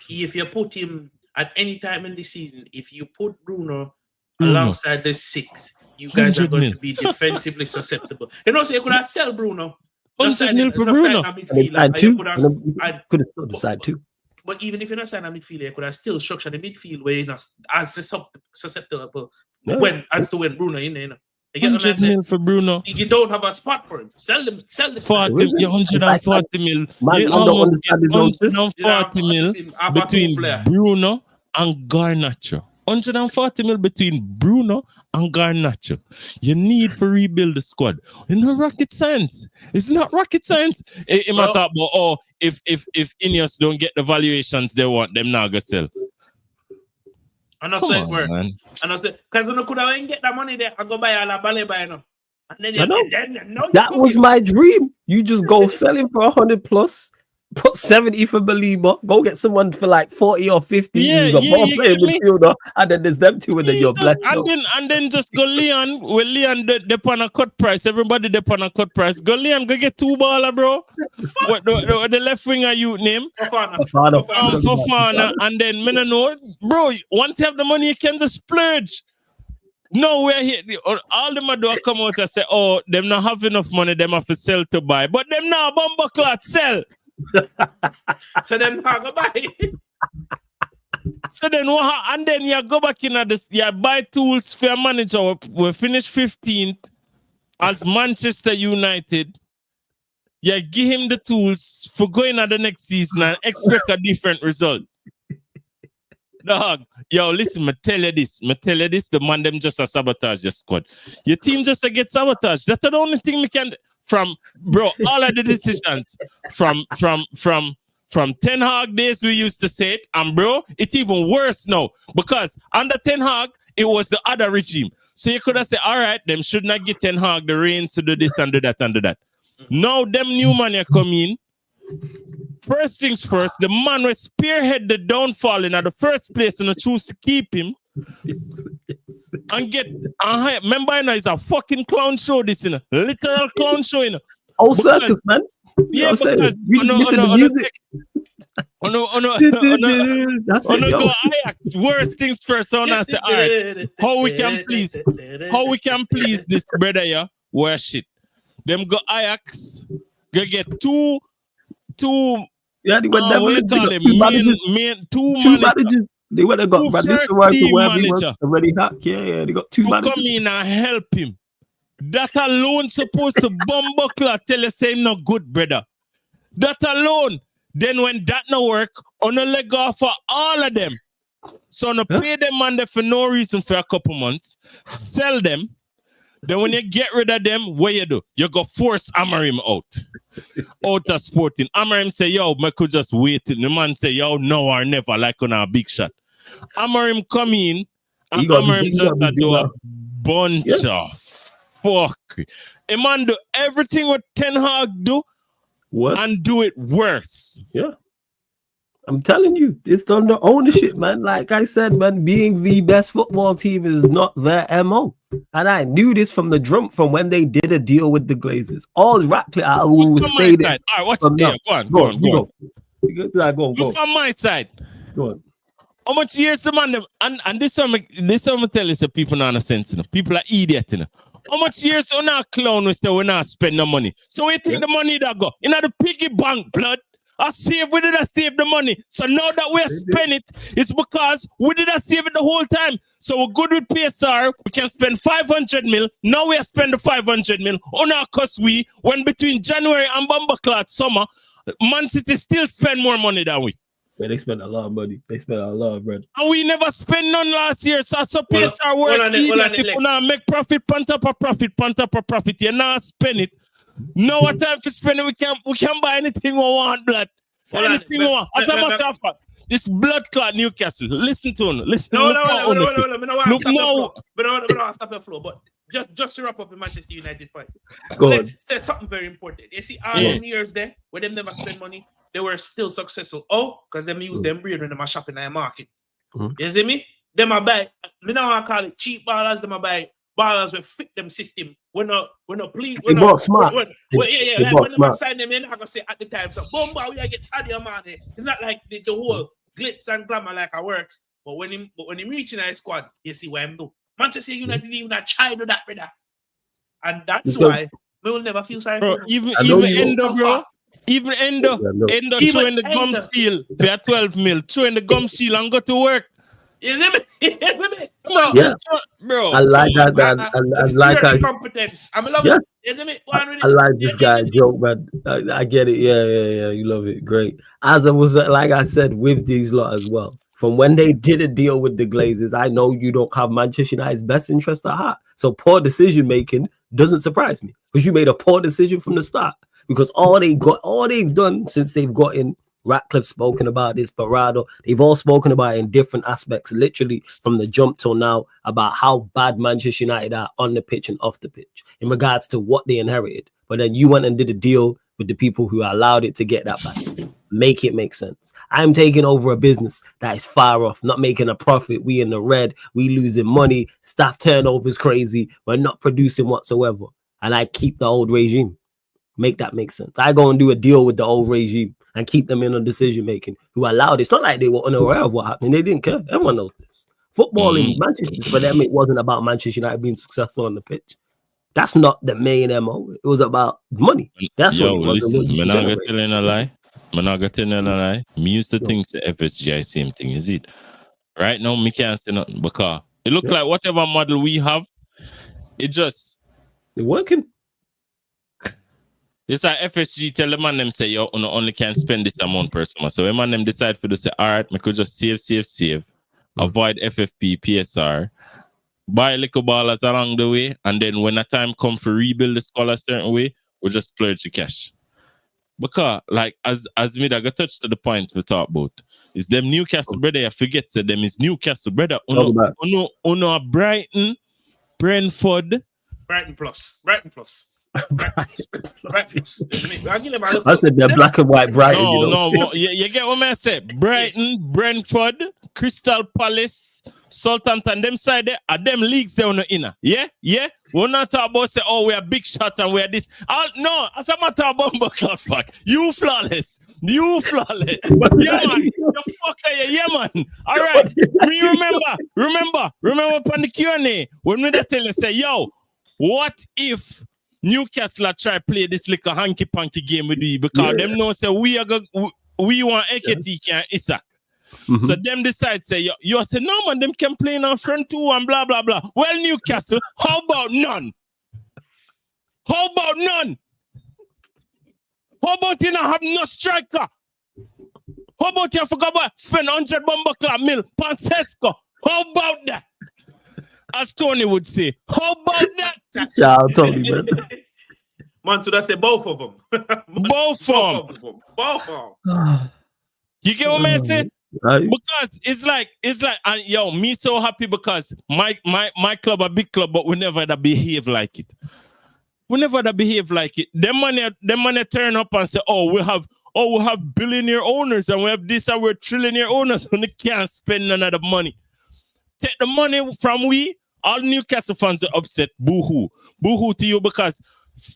if you put him at any time in the season, if you put Bruno alongside the 6, you guys are going to be defensively susceptible. You know, so you could have sell Bruno. 100 mil for Bruno. Could have still decided 2. But even if you're not signing a midfielder, you could have still structured the midfield where you're not as susceptible when Bruno in there. You get 100 mil for Bruno. You don't have a spot for him. Sell them. 140 mil. You almost get 140 mil between Bruno and Garnacho. 140 mil between Bruno and Garnacho. You need to rebuild the squad. It's not rocket science. It's not rocket science. It might talk about, if Ineos don't get the valuations they want, them not gonna sell. And I said, and I said, because you could have get that money there and go buy all the ballet by now. And then that was my dream. You just go sell him for 100 plus. Put 70 for Belieber. Go get someone for like 40 or 50. Use a ball playing midfielder, and then there's them two, and then you're blessed. And then just go Leon. With Leon, they on a cut price. Everybody they on a cut price. Go Leon, go get 2 baller, bro. What the left winger you name? Fofana. And then me no know, bro. Once you have the money, you can just splurge. No, we're here. All them do come out and say, oh, them not have enough money. Them have to sell to buy, but them now bumper clot sell. So then go buy. So then what? And then you go back in at this. You buy tools for your manager. We finish 15th as Manchester United. You give him the tools for going at the next season and expect a different result. Dog, yo, listen, me tell you this. The man them just a sabotage your squad. Your team just a get sabotaged. That's the only thing we can. From bro, all of the decisions from Ten Hag days we used to say it, and bro, it's even worse now because under Ten Hag it was the other regime. So you could have said, all right, them should not get Ten Hag the reins to do this and do that and do that. Now them new man you come in. First things first, the man will spearhead the downfall in the first place and choose to keep him. Yes. And get remember, you know, it's a fucking clown show. This, you know, literal clown show, you know. Whole circus, man. Yeah, I'm saying, because we just missing the music. That's it, yo. Go Ajax. Worst things first. So I say, all right, how we can please this brother, yeah? Where shit. Them go Ajax, go get two. Yeah, they went what you call them? Two managers. They went and got this already hack. Yeah, they got two managers. Come in and help him. That alone supposed to bumbuckler tell you say him not good, brother. That alone. Then when that no work, on a leg off for all of them. So on pay them man there for no reason for a couple months, sell them. Then when you get rid of them, what you do? You go force Amorim out of Sporting. Amorim say, yo, I could just wait. The man say, yo, no or never, like on a big shot. Amorim come in, and Amorim just do a bunch of fuck. A man do everything what Ten Hag do, and do it worse. Yeah. I'm telling you, it's on the ownership, man. Like I said, man, being the best football team is not their MO. And I knew this from the jump from when they did a deal with the Glazers. All Ratcliffe, I will stay there. All right, watch it there. Go on. Go Look on my side. Go on. How much years the man them? And this one I tell you, so people not have sense, you know. People are idiots, you know. How much years on our clown we say we not spend no money? So we take the money that go in the piggy bank, blood. We did save the money. So now that we spend it, it's because we did save it the whole time. So we're good with PSR. We can spend 500 mil. Now we spend the 500 mil on our cost. When between January and Bumberclad summer, Man City still spend more money than we. Yeah, they spend a lot of money. They spend a lot of bread. And we never spend none last year. So PSR work idiot. If we not make profit, pan top of profit, you not spend it. No what time for spending, we can buy anything we want, blood. Anything we want. As a matter of fact, this blood clot Newcastle. Listen to him. Listen. No. I don't want to stop your flow, but just to wrap up the Manchester United point. Let's say something very important. You see, all them years there, where them never spend money, they were still successful. Oh, because them use them bread when they are shopping in the market. You see me? Them are buy. Me now I call it cheap ballers. Them are buy ballers will fit them system. We're not please. They bought smart. Like when them sign them in, I can say at the time, so boom, we get Sadio Mane. It's not like the whole glitz and glamour like it works. But when him reaching a squad, you see what I'm doing. Manchester United even a try to that, brother. And that's why we will never feel sorry for him. Even Endo, bro. Even Endo showing the gum seal for 12 mil, showing the gum seal and go to work. Is it? So, bro, I like that. I like that competence. I'm loving it. I like this guy joke, man. I get it. Yeah. You love it. Great. As I was, like I said, with these lot as well. From when they did a deal with the Glazers, I know you don't have Manchester United's best interest at heart. So poor decision making doesn't surprise me because you made a poor decision from the start. Because all they've done since they've gotten Ratcliffe spoken about this, Parado, they've all spoken about it in different aspects, literally from the jump till now, about how bad Manchester United are on the pitch and off the pitch in regards to what they inherited. But then you went and did a deal with the people who allowed it to get that bad. Make it make sense. I'm taking over a business that is far off, not making a profit. We in the red, we losing money, staff turnover is crazy, we're not producing whatsoever. And I keep the old regime. Make that make sense. I go and do a deal with the old regime and keep them in on decision making who allowed it. It's not like they were unaware of what happened. They didn't care. Everyone knows this. Football in Manchester, for them, it wasn't about Manchester United being successful on the pitch. That's not the main MO. It was about money. That's what it was. Listen, I'm not going to tell you a lie. Me used to think the FSGI same thing, is it? Right now, me can't say nothing because it look like whatever model we have, it's working. It's like FSG tell the man them say, yo, you only can spend this amount per summer. So when man them decide to say, all right, I could just save, avoid FFP, PSR, buy little ballers along the way, and then when the time come for rebuild the squad a certain way, we just splurge the cash. Because, like, as me, I got touched to the point we talk about, is them Newcastle brother, I forget, so them is Newcastle brother, uno Brighton, Brentford. Brighton plus. I said they're black and white Brighton. No, you get what I say. Brighton, Brentford, Crystal Palace, Southampton, them side there, are them leagues they on the inner. Yeah? We're not talking about say, oh, we are big shot and we are this. No, as a matter of bumper club fuck. You flawless. But yeah, man. The fuck are you? Yeah, man. All right. Me remember upon the Q&A, when we tell you, say, yo, what if Newcastle try play this little hanky-panky game with you? Because them know say we want Eketike and Isak. So them decide say you say no man, them can play in our front too and blah blah blah. Well, Newcastle, how about none? How about you not have no striker? How about you forgot about spend 100 bomber club mil Pansesco? How about that? As Tony would say, how about that? Ciao, Tony, man. Man, so that's the both of them. Both of them. You get what I'm saying? Right. Because it's like, and yo, me so happy because my club a big club, but we never that behave like it. Them money turn up and say, we have billionaire owners and we have this and we're trillionaire owners and they can't spend none of the money. Take the money from we. All Newcastle fans are upset. Boo-hoo. Boo-hoo to you because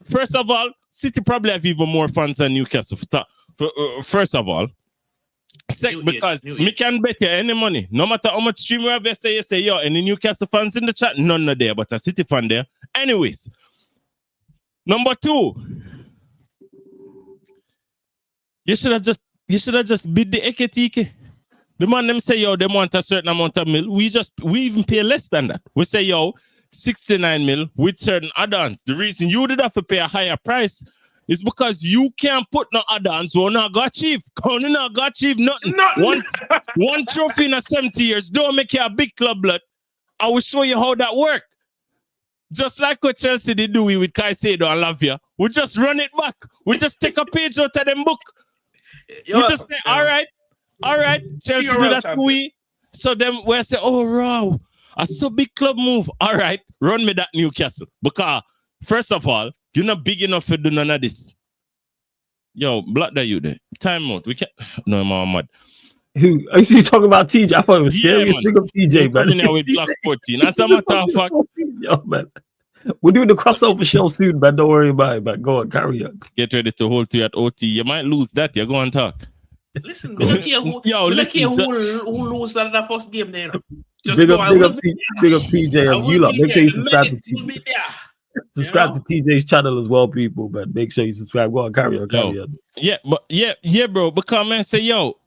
first of all, City probably have even more fans than Newcastle. First of all. Because me can bet you any money. No matter how much stream we have, you say, yo, any Newcastle fans in the chat? None of there, but a City fan there. Anyways. Number 2. You should have just bid the Eketike. The man them say, yo, they want a certain amount of mil. We even pay less than that. We say, yo, 69 mil with certain add-ons. The reason you did have to pay a higher price is because you can't put no add-ons. We're not going to achieve. We're not going to achieve nothing. One trophy in 70 years. Don't make you a big club, blood. I will show you how that works. Just like what Chelsea did do with Caicedo and Lavia. We just run it back. We just take a page out of them book. We just say, all right, Chelsea do that to we. So then we say, oh, wow, a so big club move. All right, run me that Newcastle. Because, first of all, you're not big enough to do none of this. Yo, block that you there. Time out. We can't. No, I'm mad. Who? Are you talking about TJ? I thought it was serious. Big up TJ, man. Coming here with Block 14. That's a matter of fact. Yo, man. We're doing the crossover show soon, man. Don't worry about it, man. Go on, carry on. Get ready to hold to you at OT. You might lose that. You go and talk. Listen, we don't care who lose that first game there. Big up PJ. You lot, make sure you subscribe to TJ. Subscribe to TJ's channel as well, people. But make sure you subscribe. Go on, carry on. Yeah, bro. Because man say, yo,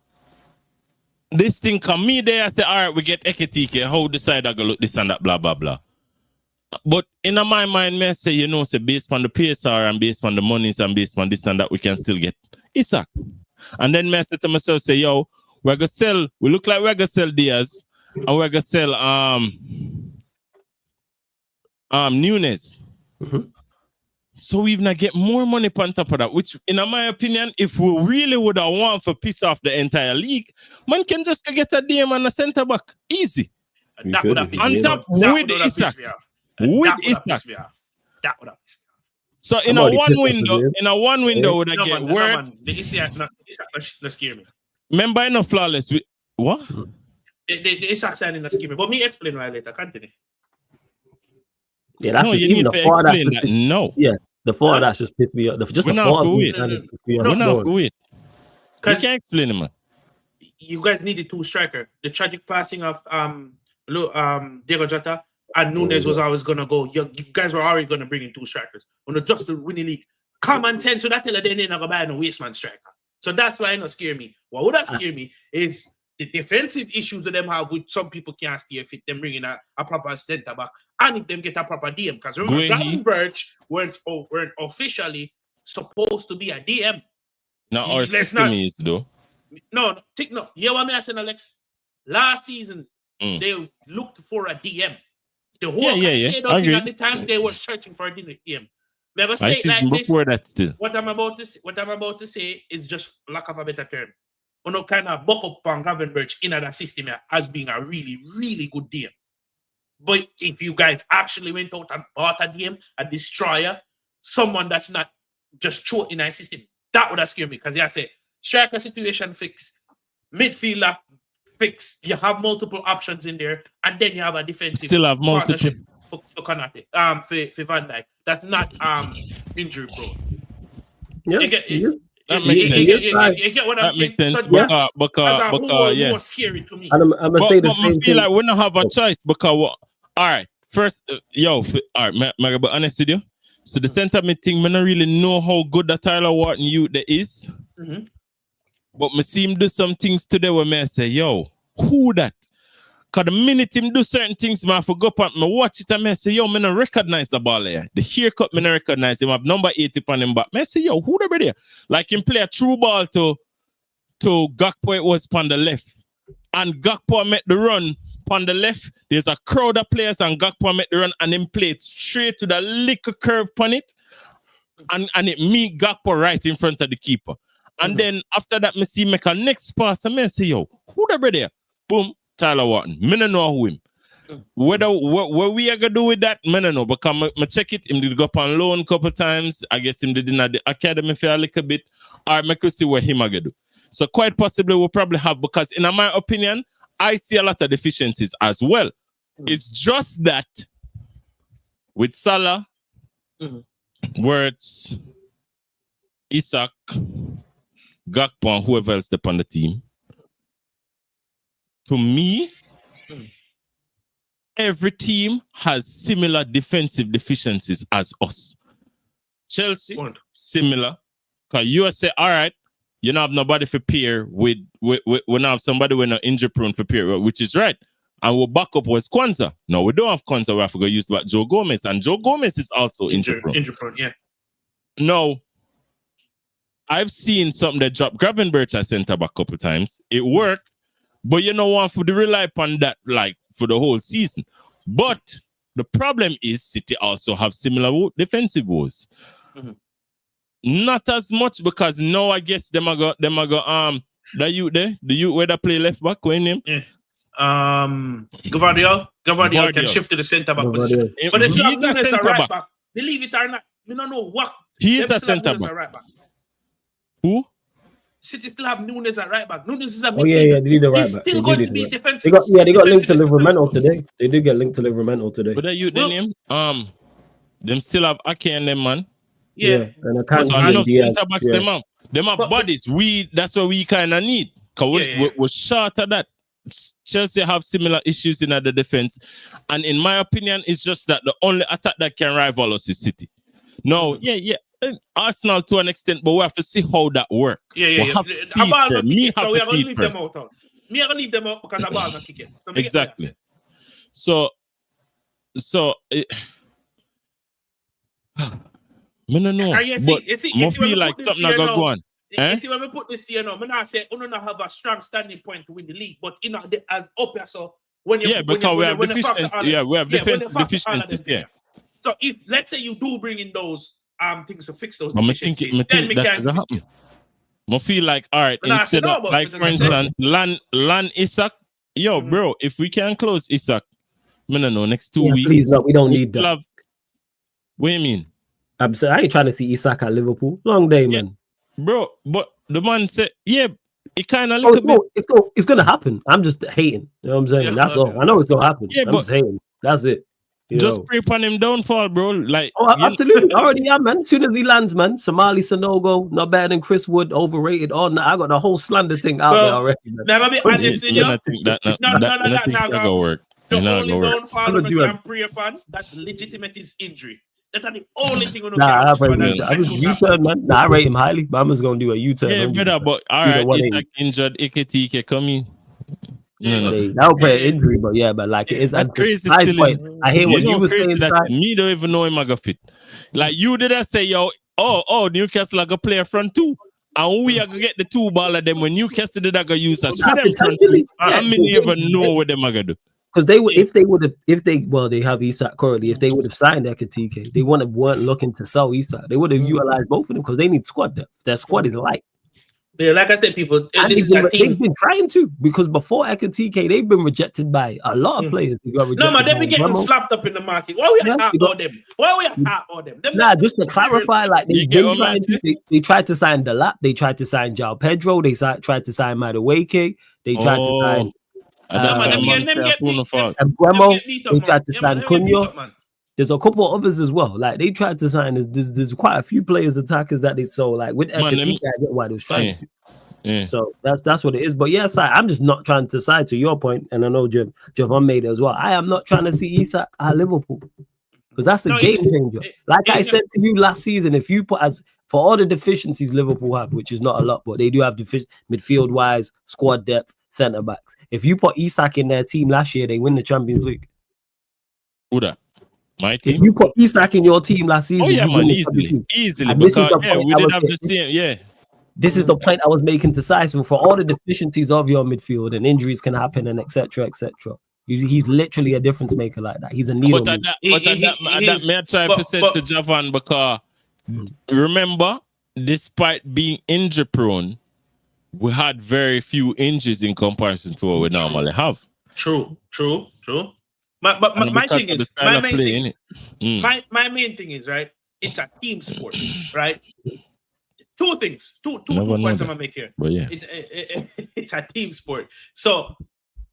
this thing come me there. I say, all right, we get Eketike. How decide I go look this and that, blah blah blah. But in my mind, me say, you know, say based on the PSR and based on the monies and based on this and that, we can still get Isak. And then me say to myself, say, yo, we're gonna sell. We look like we're gonna sell Diaz, and we're gonna sell Nunes. So we even get more money on top of that, which in my opinion, if we really would have want to piss off the entire league, man can just get a DM and a centre back. Easy. That would have on top with Isak. With Isak. That would have pissed me off. So in a one window, would I get words? The Isak not scare me. Remember enough flawless. What? The Isak signing not scare me. But me explain why later. Continue. Yeah, that's no, just you even need the to four that. explain that. No. Yeah, the four that's just pissed me off. Just the four. We're not going. You can't explain it, man. You guys needed 2 striker. The tragic passing of Diego Jota and Nunes was always gonna go. You guys were already gonna bring in 2 strikers. On just to win the league. Common sense, so that tell they ain't gonna buy no waste man striker. So that's why it not scare me. What would that scare me is the defensive issues that them have with some people can't stay fit, them bringing a proper centre back, and if them get a proper DM. Because remember, Gravenberch weren't officially supposed to be a DM. No, our system is though. No. You hear what I'm saying, Alex? Last season, they looked for a DM. The whole thing at the time they were searching for a DM. Never say it like this. That still. What I'm about to say is just lack of a better term. You know, kind of buck up on Gravenberch in that system as being a really, really good DM. But if you guys actually went out and bought a DM, a destroyer, someone that's not just throw in a system, that would have scared me. Because I say striker situation fixed, midfielder fix. You have multiple options in there, and then you have a defensive Still have multiple partnership for Konate, for Van Dijk. That's not injury prone. Yeah, You get that makes sense. you get what I'm That saying? makes sense. So that, as a whole, Yeah. more scary to me. and I'm gonna say the same I feel thing. like we don't have a choice because what? All right, first, all right, may I be honest with you? So the center mid thing, I don't really know how good that Tyler Wharton youth there is. Mm-hmm. But me see him do some things today where me say, yo, who that? Cause the minute him do certain things, man, I forgot and me watch it and me say, yo, me not recognize the ball there. The haircut, me not recognize him. I have number 80 on him back. Me say, yo, who that there? Like him play a true ball to Gakpo, it was on the left. And Gakpo met the run on the left. There's a crowd of players and Gakpo met the run and him played straight to the little curve on it. And it meet Gakpo right in front of the keeper. And then after that, me see make a next pass and me say, yo, who that there? Boom. Tyler Wharton. Me no know who him. What we are gonna do with that, me no know. Because I check it, him did go up on loan a couple times. I guess him did in the academy for a little bit. Or I could see what him gonna do. So quite possibly we'll probably have, because in my opinion, I see a lot of deficiencies as well. It's just that with Salah, Wirtz, Isak, Gakpo, and whoever else on the team, to me, every team has similar defensive deficiencies as us. Chelsea, similar. Because you say, all right, you don't have nobody for pair with we don't have somebody with no injury prone for pair, which is right. And we'll back up was Kwanzaa. No, we don't have Kwanzaa. We have to go use about Joe Gomez. And Joe Gomez is also injury prone. Injury prone, yeah. No. I've seen something that dropped Gravenberch at centre back a couple times. It worked. But you know what, for the rely upon that like for the whole season. But the problem is City also have similar defensive woes. Not as much because now I guess them are go the youth there, the youth where they play left back, when him? Gavardiol can shift to the centre back position. But if he's a centre back, believe it or not, we don't know what he's a centre back. Right back. Who? City still have Nunes at right back. Nunes is a midfielder. Oh yeah, they need the right He's back. still going to be defensive. They got linked to Livermore today. They did get linked to Livermore today. But that you name? Them still have Ake and them, man. Yeah. And I can't center backs them up. Them have bodies. That's what we kind of need. Cause we're short of that. Chelsea have similar issues in the defense, and in my opinion, it's just that the only attack that can rival us is City. No, Arsenal to an extent, but we have to see how that works. We have to see it. So we are going to leave them out. Me, I'm going to leave them out because the ball not kicking. So exactly. So me no know. You see, feel like something I got going. You see, when we put this here now, I'm not saying we don't have a strong standing point to win the league, but you know, as up here, so when you because we have deficiencies. We have deficiencies. Yeah. So if let's say you do bring in those things to fix those, then we can happen. I feel like all right, instead of like for instance, Lan Isak, bro, if we can close Isak, I don't know, next 2 weeks. Please, no, we don't need that. What do you mean? I ain't trying to see Isak at Liverpool. Long day, man. Bro, but the man said, it kind of look a bit. It's gonna happen. I'm just hating. You know what I'm saying? That's all. I know it's gonna happen. I'm just hating. That's it. Just pray upon him downfall, bro. Like, absolutely. Already, man. As soon as he lands, man. Somali Sanogo, not better than Chris Wood, overrated. I got the whole slander thing out there already. Never be honest in you. I think that gonna work. The only downfall we can pray upon that's legitimate is injury. That's the only thing we I U-turn, man. I rate him highly, but I'm just gonna do a U-turn. Yeah, better, but all right, it's like injured AKTK coming. That'll play an injury, but like it is crazy. Point. I hear what you were saying. Me don't even know him I got fit. Like you did I say, Newcastle I got play front two. And we are gonna get the two ball of them when Newcastle did I go use us. For them front two. I mean even know what them I gonna do. Because they would, they have Isak currently. If they would have signed Ekatike, they weren't looking to sell Isak. They would have utilized both of them because they need squad depth. That squad is light. Yeah, like I said, people, they've been trying to, because before Ekatike, they've been rejected by a lot of players. No, man, they've been getting slapped up in the market. Why we talk about them? Just to clarify, like they've been trying to. They tried to sign Delap. They tried to sign João Pedro. They tried to sign Madueke. They tried to sign And Bremo, they tried to sign Cunha. There's a couple of others as well. Like they tried to sign. There's quite a few players, attackers that they sold. Like with Ekatike, I get why they was trying to. Yeah. So that's what it is. But yes, I'm just not trying to side to your point, and I know Javon made it as well. I am not trying to see Isak at Liverpool because that's a game changer. Like I said to you last season, if you put as for all the deficiencies Liverpool have, which is not a lot, but they do have midfield wise, squad depth, centre backs. If you put Isak in their team last year, they win the Champions League. Who that? My team. If you put Isak in your team last season, you win easily. Because we did have the same. Yeah. This is the point I was making to Sison. For all the deficiencies of your midfield and injuries can happen and etc. etc. He's literally a difference maker like that. He's a needle. But that may I try to say to Javan because remember, despite being injury prone, we had very few injuries in comparison to what we normally have. True. But my thing is, my main thing is, right? It's a team sport, right? Two things. Two points I'm gonna make here. But yeah, it's a team sport. So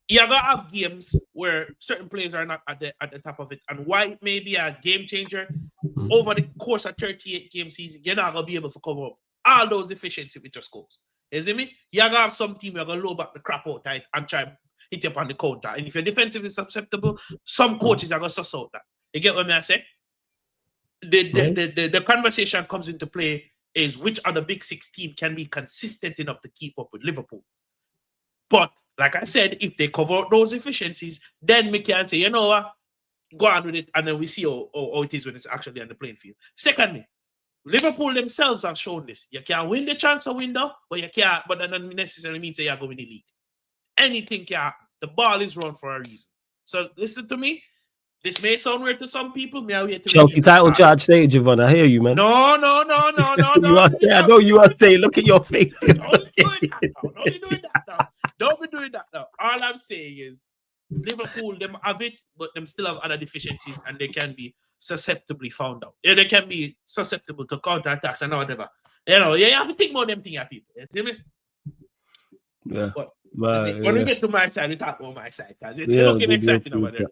you're gonna have games where certain players are not at the top of it, and why it may be a game changer over the course of 38 game season, you're not gonna be able to cover up all those deficiencies with your scores. You see me? You're gonna have some team you're gonna load back the crap out tight and try and hit you up on the counter. And if your defensive is susceptible, some coaches are gonna suss out that. You get what I say? The conversation comes into play is which other big six team can be consistent enough to keep up with Liverpool. But like I said, if they cover up those efficiencies, then we can say, you know what, go on with it, and then we see how it is when it's actually on the playing field. Secondly, Liverpool themselves have shown this. You can win the transfer window, but you can't. But that doesn't necessarily mean that you're going to win the league. Anything can happen. The ball is run for a reason. So listen to me. This may sound weird to some people. Chelsea title charge, say Javon. I hear you, man. No. I know you are saying. Look at your face. Don't be doing that now. All I'm saying is Liverpool, them have it, but them still have other deficiencies, and they can be susceptibly found out. Yeah, they can be susceptible to counter-attacks and whatever. You know, you have to think more them things at people. You see me? Yeah. But when we get to my side, we talk about my side because it's looking exciting over there.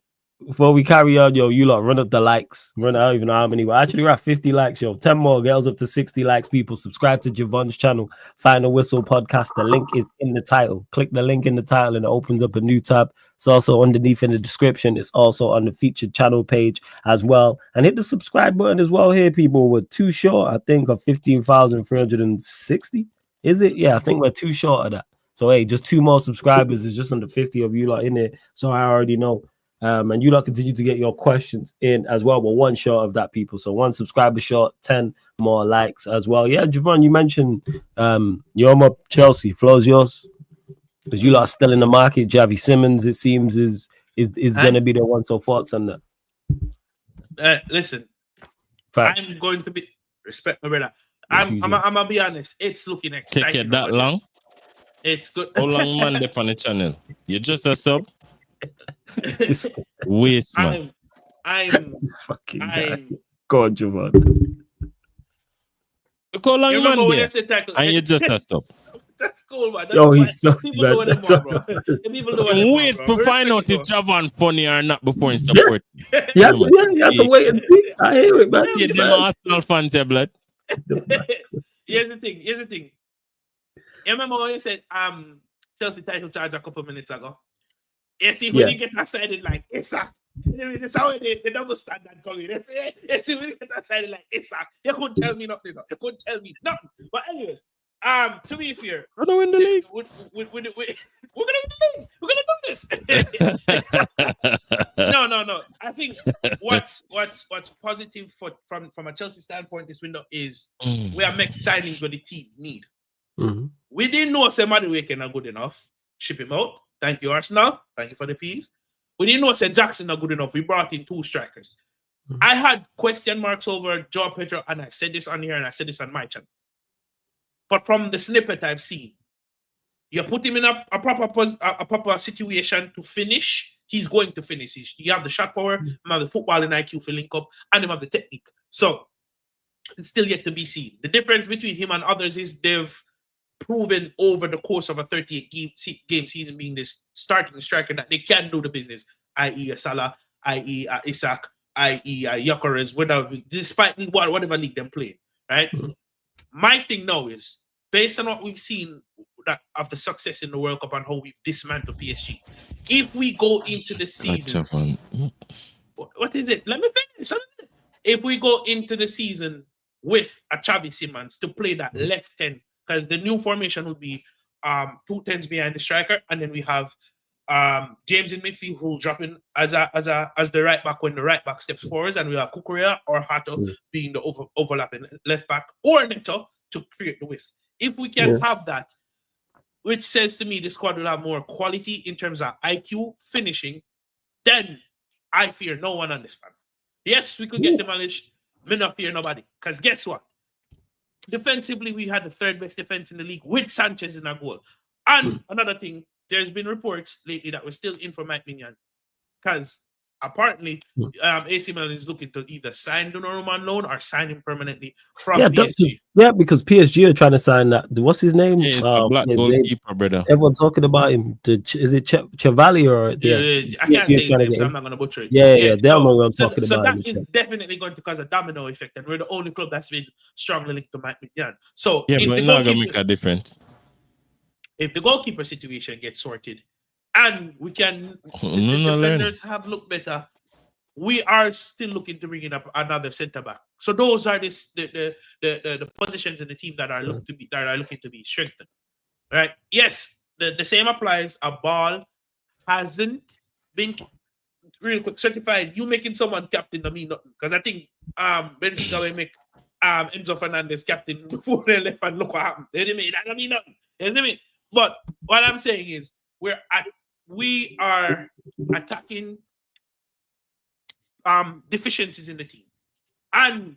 Before we carry on, yo, you lot run up the likes. I don't even know how many. But actually, we're at 50 likes, yo. 10 more girls up to 60 likes. People subscribe to Javon's channel. Find a Whistle podcast. The link is in the title. Click the link in the title and it opens up a new tab. It's also underneath in the description. It's also on the featured channel page as well. And hit the subscribe button as well here, people. We're too short, I think, of 15,360. Is it? Yeah, I think we're too short of that. So, hey, just 2 more subscribers. It's just under 50 of you lot in there. So I already know. And you lot continue to get your questions in as well. But 1 short of that, people. So 1 subscriber short, 10 more likes as well. Yeah, Javon, you mentioned you're my Chelsea. Floor's yours. Because you lot are still in the market. Javi Simmons, it seems, is going to be the one. So thoughts on that? Listen, facts. I'm going to be respect my brother. I'm gonna be honest. It's looking exciting. Take it that long? It's good. How long man dip on the channel? You just a sub? Waste, man. I'm fucking guy. Go on, Javon. Look how long you man there, and you just a stop. That's cool, man. That's yo, he's so people bad. Wait to find out if Javon funny or not before he support. You have to wait and see. I hear it, man. Yeah, them Arsenal fans, yeah, blood. Here's the thing. You remember when you said Chelsea title charge a couple minutes ago? You see, when you get decided like Isak, that's how the double standard coming. You see, when you get decided like Isak, you couldn't tell me nothing. You couldn't tell me nothing. But anyways, to be fair, we're gonna win the league. We're gonna do this. No. I think what's positive from a Chelsea standpoint this window is we have made signings what the team need. Mm-hmm. We didn't know Semadi Wake not good enough. Ship him out. Thank you, Arsenal. Thank you for the P's. We didn't know Jackson not good enough. We brought in 2 strikers. Mm-hmm. I had question marks over Joe Pedro, and I said this on here and I said this on my channel. But from the snippet I've seen, you put him in a proper situation to finish, he's going to finish. You have the shot power, you have the footballing IQ for link up, and you have the technique. So it's still yet to be seen. The difference between him and others is they've proven over the course of a 38-game season being this starting striker that they can do the business, i.e. a Salah, i.e. Isak, i.e. Gyökeres, despite whatever league they're playing, right? My thing now is, based on what we've seen of the success in the World Cup and how we've dismantled PSG, if we go into the season... What is it? Let me finish. If we go into the season with a Xavi Simons to play that left 10, because the new formation would be 2 10s behind the striker, and then we have James in midfield who will drop in as the right back when the right back steps forwards, and we have Kukurea or Hato being the overlapping left back, or Neto to create the width. If we can have that, which says to me the squad will have more quality in terms of IQ, finishing, then I fear no one on this panel. Yes, we could get demolished. Me not fear nobody. Because guess what? Defensively, we had the 3rd best defense in the league with Sanchez in our goal. And another thing, there's been reports lately that we're still in for Mike Mignon. Because apparently, AC Milan is looking to either sign Donnarumma on loan or sign him permanently from PSG. Because PSG are trying to sign that. What's his name? Yeah, black goalkeeper, brother. Everyone talking about him. Is it Chevalier or I can't say names, so I'm not going to butcher it. They're what I'm talking about. So that is definitely going to cause a domino effect, and we're the only club that's been strongly linked to Mike Mignon. So but it's not going to make a difference. If the goalkeeper situation gets sorted, and we can, the defenders have looked better, we are still looking to bring in another centre back. So those are the positions in the team that are looking to be strengthened. Right? Yes, the same applies. A ball hasn't been real quick certified. You making someone captain to mean nothing, because I think Benfica will make Enzo Fernandez captain before they left, and look what happened. That don't mean nothing. You know what I mean? But what I'm saying is we are attacking deficiencies in the team, and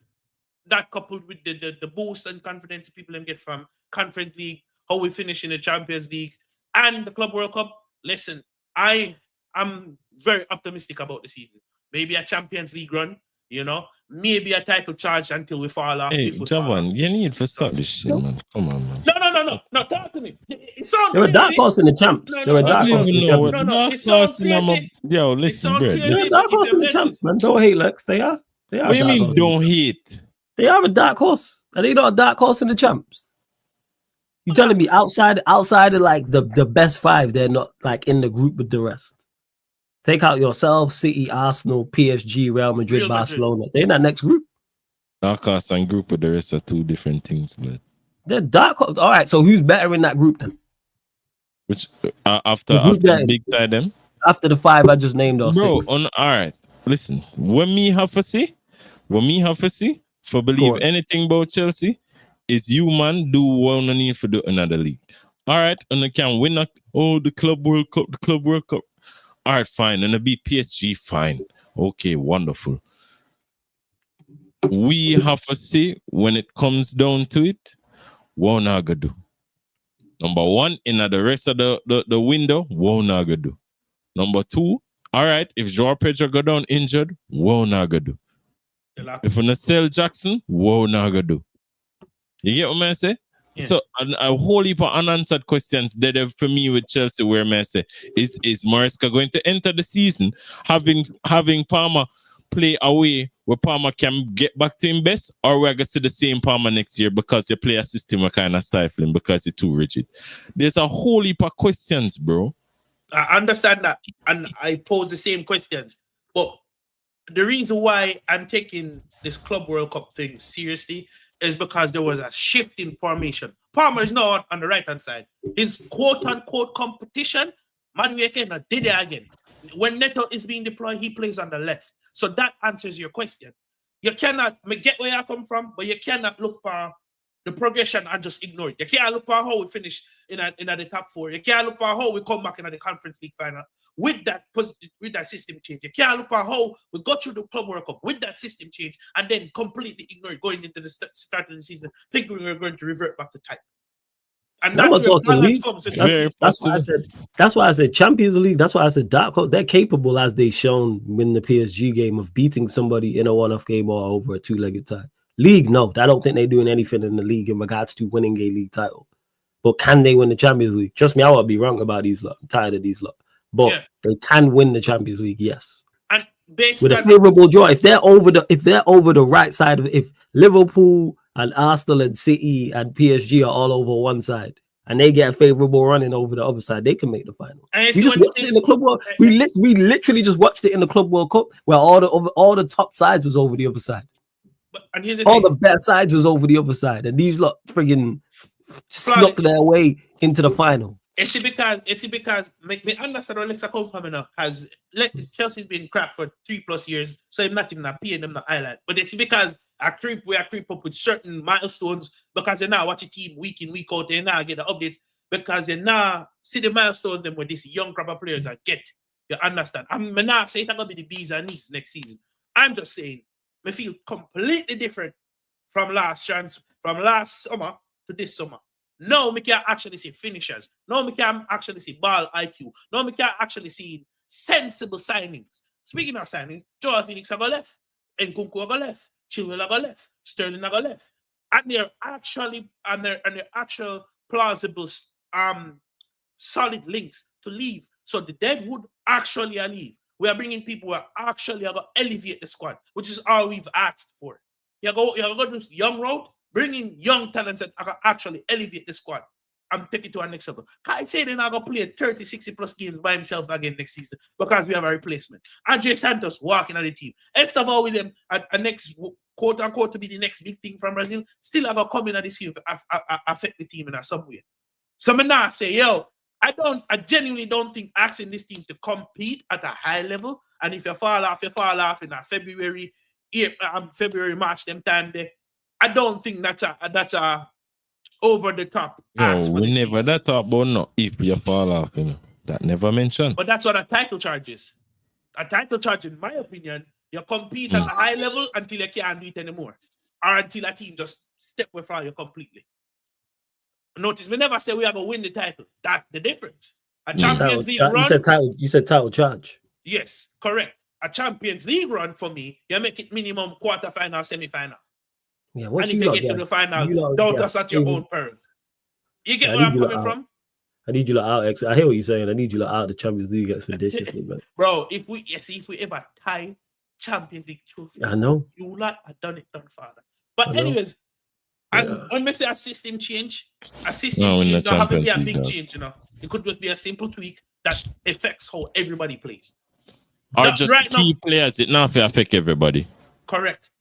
that coupled with the boost and confidence people can get from Conference League, how we finish in the Champions League and the Club World Cup. Listen, I am very optimistic about the season. Maybe a Champions League run, maybe a title charge until we fall off. Hey, Javan, you need to stop this shit, man. Come on, man. No, talk to me. They were dark horse in the champs. They were dark horse in the champs. It sounds crazy. Yo, listen, bro. They were dark horse in the champs, man. Don't hate, Lex. They are. What do you mean, don't hate? They are a dark horse. Are they not a dark horse in the champs? You telling me outside of like the best 5, they're not like in the group with the rest? Take out yourself, City, Arsenal, PSG, Real Madrid, Barcelona. They're in that next group. Dark horse and group with the rest are 2 different things, but they're dark horse. All right, so who's better in that group then? Which after the big side them? After the 5 I just named, or bro, 6. all right. Listen, what me have to say for believe anything about Chelsea is you man do one need for do another league. All right, and they can win the Club World Cup. All right, fine, and beat PSG, fine. Okay, wonderful. We have to say when it comes down to it, what not gonna do. Number 1, in the rest of the window, what not gonna do. Number 2, all right, if Joao Pedro go down injured, what not gonna do. If we not sell Jackson, what not gonna do. You get what I say? Yeah. So a whole heap of unanswered questions there for me with Chelsea, where I say, is Maresca going to enter the season having Palmer play away where Palmer can get back to him best, or we're going to see the same Palmer next year because your player system are kind of stifling because it's too rigid? There's a whole heap of questions, bro. I understand that, and I pose the same questions, but the reason why I'm taking this Club World Cup thing seriously is because there was a shift in formation. Palmer is now on the right-hand side. His quote-unquote competition, Madueke did it again. When Neto is being deployed, he plays on the left. So that answers your question. You cannot get where I come from, but you cannot look for the progression and just ignore it. You can't look for how we finish in the top 4. You can't look for how we come back in the Conference League final with that system change. You can't look for how we got through the Club World Cup with that system change and then completely ignore it going into the start of the season, thinking we were going to revert back to type. And that's where balance comes. That's why I said Champions League. That's why I said dark horse. They're capable, as they shown in the PSG game, of beating somebody in a one-off game or over a 2-legged tie. League, no. I don't think they're doing anything in the league in regards to winning a league title. But can they win the Champions League? Trust me, I would be wrong about these lot. I'm tired of these lot. But they can win the Champions League, yes. And based with on a favorable draw, if they're over the right side of, if Liverpool and Arsenal and City and PSG are all over one side and they get a favorable running over the other side, they can make the final. We just watched it in the Club World. We literally just watched it in the Club World Cup where all the top sides was over the other side. And here's the all thing. The best sides was over the other side, and these lot friggin' snuck their way into the final. It's because me understand where Alexa come from now, because Chelsea's been crap for 3+ years, so I'm not even paying them the island. But it's because I creep up with certain milestones because they now watch a team week in, week out, they now get the updates because they now see the milestones them with these young crop of players I get. You understand? I'm not saying it's gonna be the bees and knees next season. I'm just saying me feel completely different from last summer to this summer. No, we can actually see finishers. No, we can actually see ball IQ. No, we can actually see sensible signings. Speaking of signings, Joao Felix have got left, Nkunku have got left, Chilwell have got left, Sterling have got left, and they're actual plausible, solid links to leave. So the dead would actually leave. We are bringing people who are actually going to elevate the squad, which is all we've asked for. You're going to go this young road, bringing young talents that are actually elevate the squad and take it to our next level. I say they're not going to play 30, 60+ games by himself again next season because we have a replacement. Andre Santos walking on the team. Estevao William, a next quote unquote to be the next big thing from Brazil, still are going to come in at this game to affect the team in some way. So I'm not say, I genuinely don't think asking this team to compete at a high level. And if you fall off in a February, March, them time there. I don't think that's a over the top. No, we never that talk about no if you fall off, that never mentioned. But that's what a title charge is. A title charge, in my opinion, you compete at a high level until you can't do it anymore, or until a team just step away from you completely. Notice we never say we are going to win the title. That's the difference. A Champions League run. You said title charge. Yes, correct. A Champions League run for me, you make it minimum quarterfinal, semi-final. Yeah, and if you get to the final, don't just at your own peril. You get where I'm coming from? I need you to out. I hear what you're saying. I need you to out the Champions League expeditiously, man. Bro, if we ever tie Champions League trophy, I know you lot have done, Father. But anyways, and when we say a system change, don't have to be a big change, It could just be a simple tweak that affects how everybody plays. Or just right key players, it not affect everybody. Correct.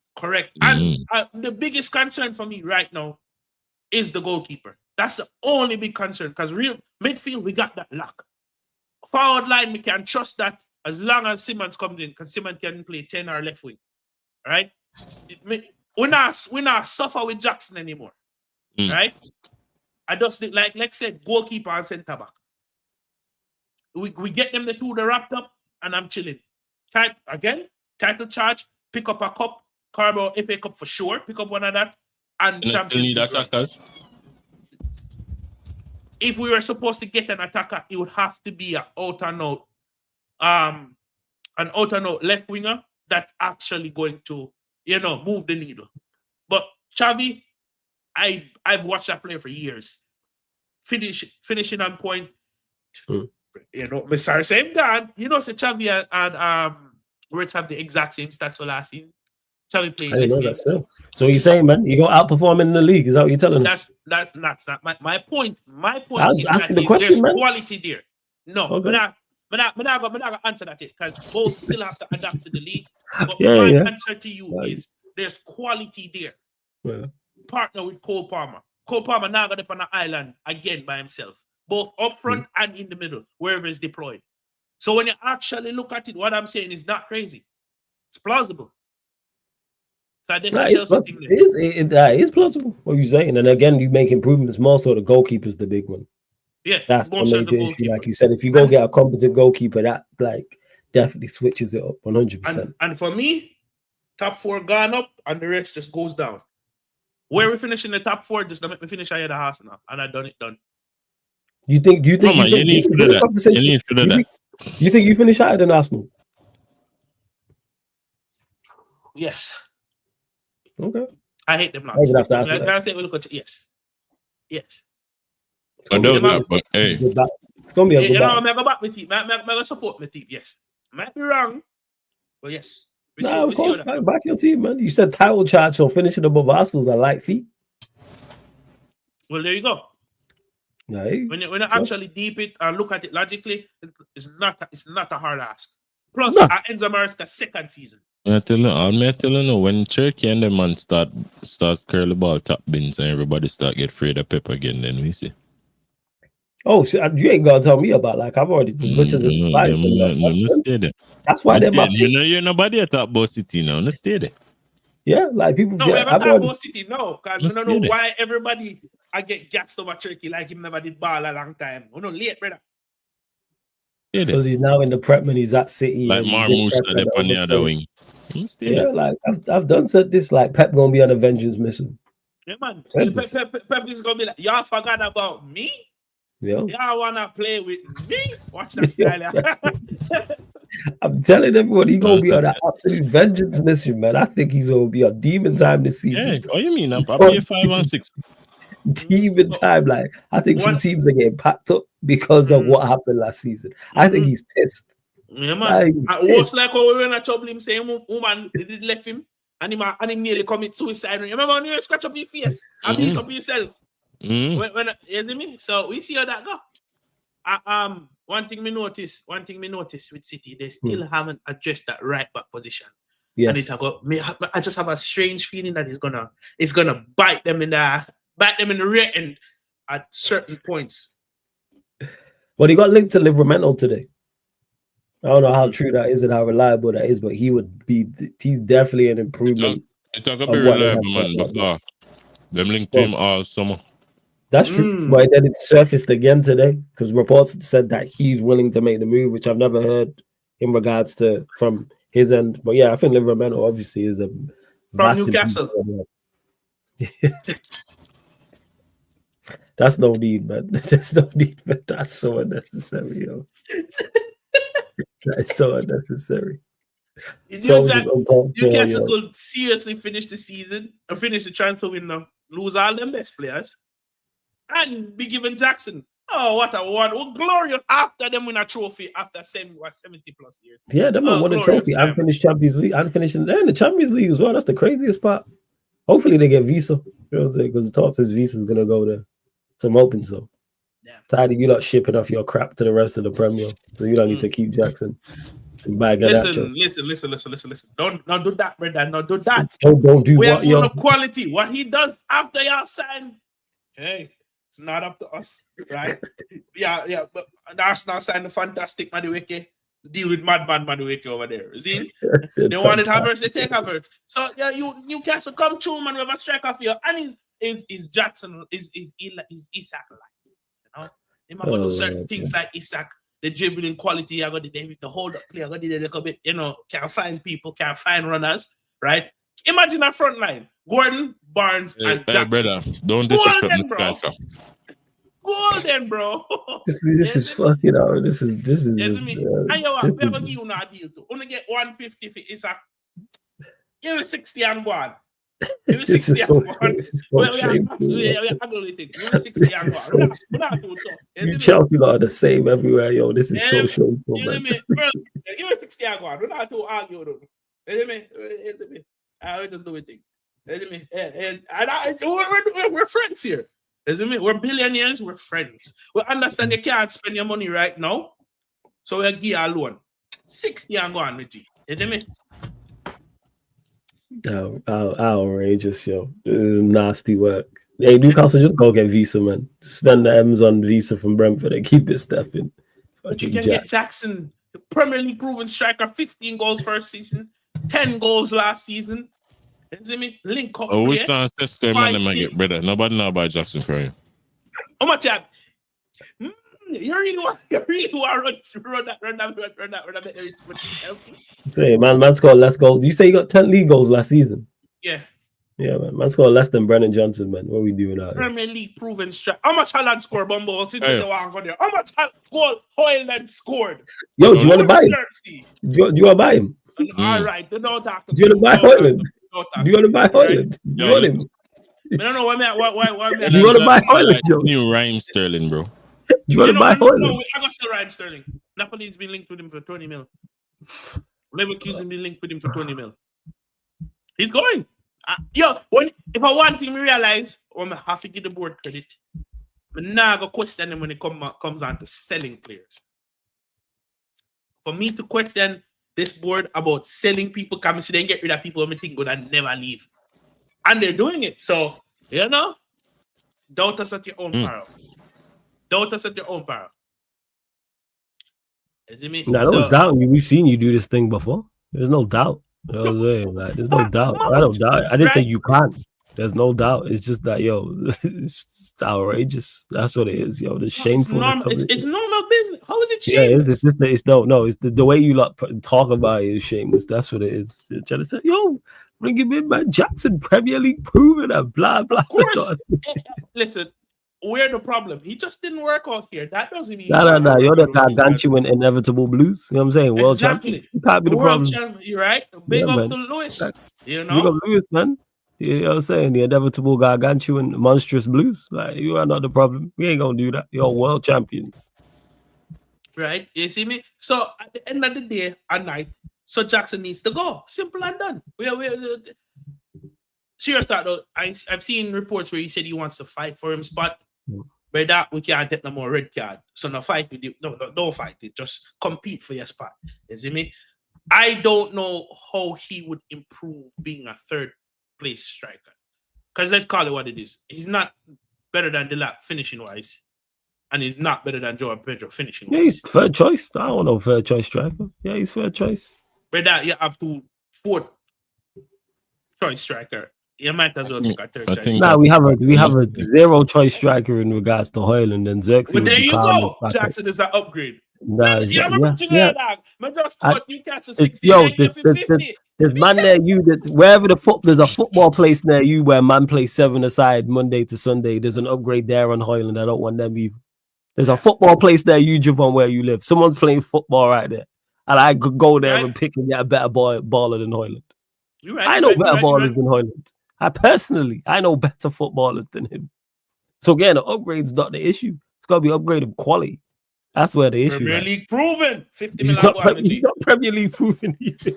And the biggest concern for me right now is the goalkeeper. That's the only big concern because real midfield, we got that lock. Forward line, we can trust that as long as Simmons comes in, because Simmons can play 10 or left wing. Right? We're not suffer with Jackson anymore. Right? I just think, like let's say goalkeeper and centre back. We get them the two, the wrapped up, and I'm chilling. Title charge, pick up a cup, Carabao FA Cup for sure, pick up one of that, and Champions League. Attackers. If we were supposed to get an attacker, it would have to be an out and out left winger that's actually going to, move the needle. But Xavi, I've watched that player for years. Finishing on point. Mr. Same Dan, say Xavi and Reds have the exact same stats for last season. Xavi playing less games. So you're saying, man, you're gonna outperform in the league? Is that what you're telling us? That's not my point. My point I was asking the question, there's man. Quality there. No, okay. We're not gonna answer that because both still have to adapt to the league. But my answer to you is there's quality there. Yeah. Partner with Cole Palmer. Cole Palmer now got up on an island again by himself, both up front and in the middle, wherever it's deployed. So when you actually look at it, what I'm saying is not crazy. It's plausible. So it is plausible what you're saying. And again, you make improvements. More so the goalkeeper's the big one. Yeah, that's the major issue. Like you said, if you go get a competent goalkeeper, that definitely switches it up 100%. And for me, top 4 gone up and the rest just goes down. Where we finish in the top 4, just don't make me finish ahead of Arsenal, and I done. You think you need to do that? You think you finish higher than Arsenal? Yes. Okay. I hate them now. Yes. Yes. I know that, but hey. It's going to be a good you know, battle. I go back with team. I support my team, yes. Might be wrong, but yes. Of course, back your team, man. You said title charge, so finishing above Arsenal's a light feat. Well, there you go. Right. When you actually deep it and look at it logically, it's not a hard ask. Plus, Enzo Maresca's second season. I'm telling you, when Turkey and the man starts curl the ball top bins and everybody start get afraid of Pep again, then we see. Oh, so you ain't gonna tell me about like I've already as much as it's despised them. That's why they're my you know you're nobody at top about City now. Let's stay there. Yeah, like people. No, we haven't talked about City. No, because I don't know why everybody I get gassed over Turkey like him never did ball a long time. Oh no, late, brother. Because he's now in the prep and he's at City. Like Marmoush on the other wing. Yeah, like I've done said this. Like Pep gonna be on a vengeance mission. Yeah, man. Pep is gonna be like, y'all forgot about me. Yeah. Y'all wanna play with me? Watch that style. I'm telling everyone he's gonna be on that absolute vengeance mission, man. I think he's gonna be on demon time this season. Yeah, what you mean? I'll be 5 on 6. Demon time, like I think some teams are getting packed up because of what happened last season. I think he's pissed. Yeah, man. It was like when we were in a trouble, him saying, woman, they did left him, and he nearly commit suicide. You remember when you scratch up your face and beat up yourself? When you see me? So we see how that go. One thing we notice with City, they still haven't addressed that right back position. Yes. And I just have a strange feeling that it's gonna bite them in the rear end at certain points. Well, he got linked to Livramento today. I don't know how true that is and how reliable that is, but he's definitely an improvement. It's not gonna be reliable, man, before. Them linked to him all summer. That's true. But then it surfaced again today because reports said that he's willing to make the move, which I've never heard in regards to from his end. But yeah, I think Livramento obviously is a from Newcastle. That's no need, man. That's no need, man. That's so unnecessary, yo. That's so unnecessary. Newcastle could seriously finish the season or finish the transfer window, lose all them best players, and be given Jackson. Oh, what a one! Glorious after them win a trophy after 70 plus years. Yeah, them won a trophy and finished Champions League and finished in the Champions League as well. That's the craziest part. Hopefully they get visa. You know what I'm saying? Because the talk says visa is gonna go to some open. So tired of you lot shipping off your crap to the rest of the Premier. So you don't need to keep Jackson. Listen. Don't do that, brother. Don't do that. Don't do we what have no quality. What he does after y'all sign, hey, it's not up to us, right? yeah. But Arsenal signed a fantastic Madueke to deal with madman Madueke over there. See, they wanted Havertz, they take Havertz. So yeah, Newcastle come through, man. We have a striker for you, and is Jackson is Isak like, you know? They might do certain things like Isak. The dribbling quality, I got the hold up play, I got the little bit, can find people, can find runners, right? Imagine a front line: Gordon, Barnes, and Jackson. Brother, don't disrespect bro. Golden, bro. This is fucking out. This is just. And you have to give you a deal to only get 150 for Isak. Give me 60 and go on. Give me 60 and go on. We are ugly thing. Give me 60 and go on. We're not too tough. You Chelsea lot are the same everywhere, yo. This is so shameful, man. Give me 60 and go on. We're not too argue, though. I just do it thing. We're friends here. We're billionaires, we're friends. We understand you can't spend your money right now, so we'll give you a loan. 60 and go on with you. Outrageous, yo. Nasty work. Hey, Newcastle, just go get Visa, man. Spend the M's on Visa from Brentford and keep it stepping. But you can get Jackson, the Premier League proven striker, 15 goals first season, 10 goals last season. Link up. Which sounds just going on and get better. Nobody know about Jackson for you. How much that? You really want to run that with Chelsea? Say, man scored less goals. You say he got 10 league goals last season? Yeah. Yeah, man scored less than Brennan Johnson, man. What are we doing out here? Premier League proven strike. How much Haaland scored, Bumbo? Since they want to go there. How much goal Hoyland scored? Yo, do you want to buy him? Do you want to buy him? All right, don't talk to me. Do you want to buy Hoyland? Do you want to buy Hoyland? You want him? I don't know why. You want to buy Hoyland, Joe? New Rhyme Sterling, bro. You want to buy Hoyland? No, I got to Ryan Sterling. Napoli's been linked with him for 20 mil. Leverkusen been linked with him for 20 mil. He's going. If I want him to realize, I'm going to have to give the board credit. I'm not going to question him when it comes on to selling players. For me to question this board about selling people, come see then get rid of people who think good and never leave. And they're doing it. So, doubt us at your own peril. Doubt us at your own peril. Is it me? No doubt. We've seen you do this thing before. There's no doubt. You know what I'm saying? Like, there's no doubt. I don't doubt. I didn't say you can't. There's no doubt. It's just that, it's just outrageous. That's what it is, yo. The shamefulness. It's normal business. How is it shameless? Yeah, it's the way you talk about it is shameless. That's what it is. You're trying to say, bring him in, man. Jackson, Premier League proven and blah, blah. Of course. Listen, we're the problem. He just didn't work out here. That doesn't mean... No. You're the gargantuan inevitable blues. You know what I'm saying? World champion. You can't be the problem. You're right. Big up to Lewis. Big up Lewis, man. You know what I'm saying? The inevitable gargantuan monstrous blues. Like, you are not the problem. We ain't gonna do that. You're world champions. Right? You see me? So at the end of the day and night, so Jackson needs to go. Simple and done. Serious thought though. I've seen reports where he said he wants to fight for him spot. But that we can't take no more red card. So no fight with you. No, don't fight it. Just compete for your spot. You see me? I don't know how he would improve being a third place striker. Because let's call it what it is. He's not better than Delap finishing wise. And he's not better than Joao Pedro finishing wise. Yeah, he's third choice. I don't know third choice striker. Yeah, he's third choice. But that you have to fourth choice striker. You might as well pick a third choice. Nah, we have a zero choice striker in regards to Hoyland and Xerxes. But there you go. Jackson is an upgrade. Nah, I just got Newcastle 60. There's man near you there's a football place near you where man plays 7-a-side Monday to Sunday. There's an upgrade there on Hoyland. I don't want them either. There's a football place there, you Javon, where you live. Someone's playing football right there. And I could go there and pick and get a better baller than Hoyland. I know better ballers than Hoyland. I know better footballers than him. So again, the upgrade's not the issue. It's got to be upgrade of quality. That's where the issue is. Premier League proven. 50 million. He's not Premier League proven either.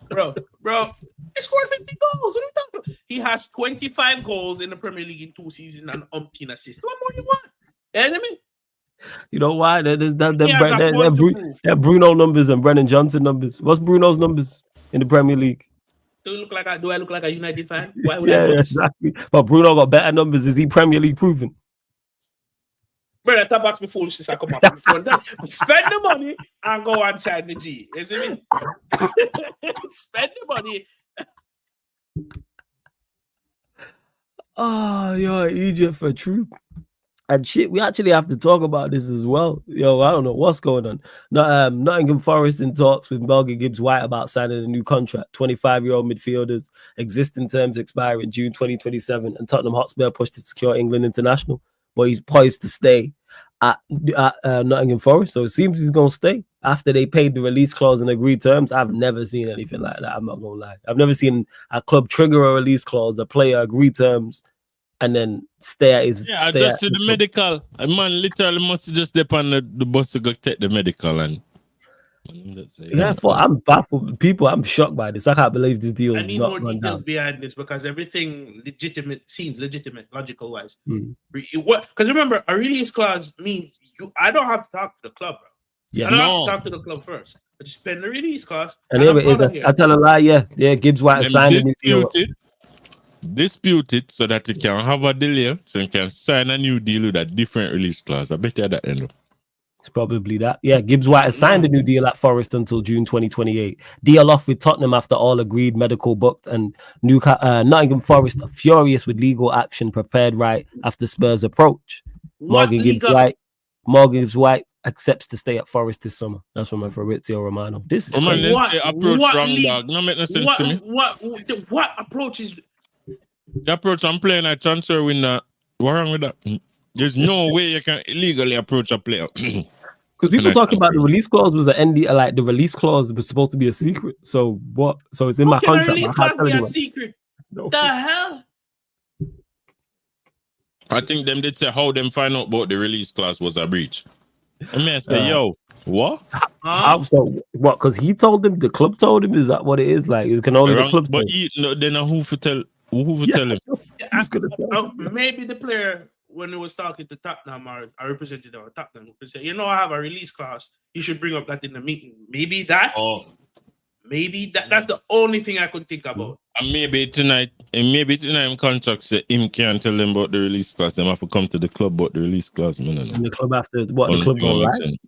Bro. He scored 50 goals. What are you talking about? He has 25 goals in the Premier League in 2 seasons and umpteen assists. What more do you want? You know what I mean? You know why? They're Bruno numbers and Brennan Johnson numbers. What's Bruno's numbers in the Premier League? Do I look like a United fan? Why would exactly. But Bruno got better numbers. Is he Premier League proven? Brother, that box me foolishness. I come up on the phone. Spend the money and go and sign the G. You see me? Spend the money. Oh, yo, Egypt for true. And shit, we actually have to talk about this as well. Yo, I don't know what's going on. Nottingham Forest in talks with Morgan Gibbs-White about signing a new contract. 25-year-old midfielders, existing terms expire in June 2027, and Tottenham Hotspur push to secure England international. But he's poised to stay at Nottingham Forest. So it seems he's going to stay after they paid the release clause and agreed terms. I've never seen anything like that. I'm not going to lie. I've never seen a club trigger a release clause, a player agree terms, and then stay at his... Yeah, I just see the medical. A man literally must just dip on the bus to go take the medical. And I'm baffled. People, I'm shocked by this. I can't believe this deal is not more details behind this because everything seems legitimate, logical-wise. Because remember, a release clause means I don't have to talk to the club, bro. Yeah, I don't have to talk to the club first. I just spend the release clause. And I tell a lie, yeah. Gibbs-White signed a new deal. Dispute it so that you can have a delay, so you can sign a new deal with a different release clause. I bet you that end. It's probably that. Yeah, Gibbs-White has signed a new deal at Forest until June 2028. Deal off with Tottenham after all agreed medical booked, and Nottingham Forest are furious with legal action prepared right after Spurs approach. Morgan Gibbs-White accepts to stay at Forest this summer. That's from my Fabrizio Romano. This is crazy. What approach is... The approach I'm playing a transfer window. What's wrong with that? There's no way you can illegally approach a player. Because people talking about the release clause was an ND, like the release clause was supposed to be a secret. So what? So it's in my contract. The release clause be a secret? No. The hell? I think them did say how them find out about the release clause was a breach. And me I say, yo, what? How so? What? Because he told him, the club told him. Is that what it is? Like, it can only the club. But then who for tell tell him? Maybe the player, when he was talking to Tottenham or a representative of Tottenham, could say, I have a release clause. You should bring up that in the meeting. Maybe that. Maybe that's the only thing I could think about. And maybe tonight contract say him can't tell them about the release clause. Them have to come to the club about the release clause. And the club after what? The club don't like?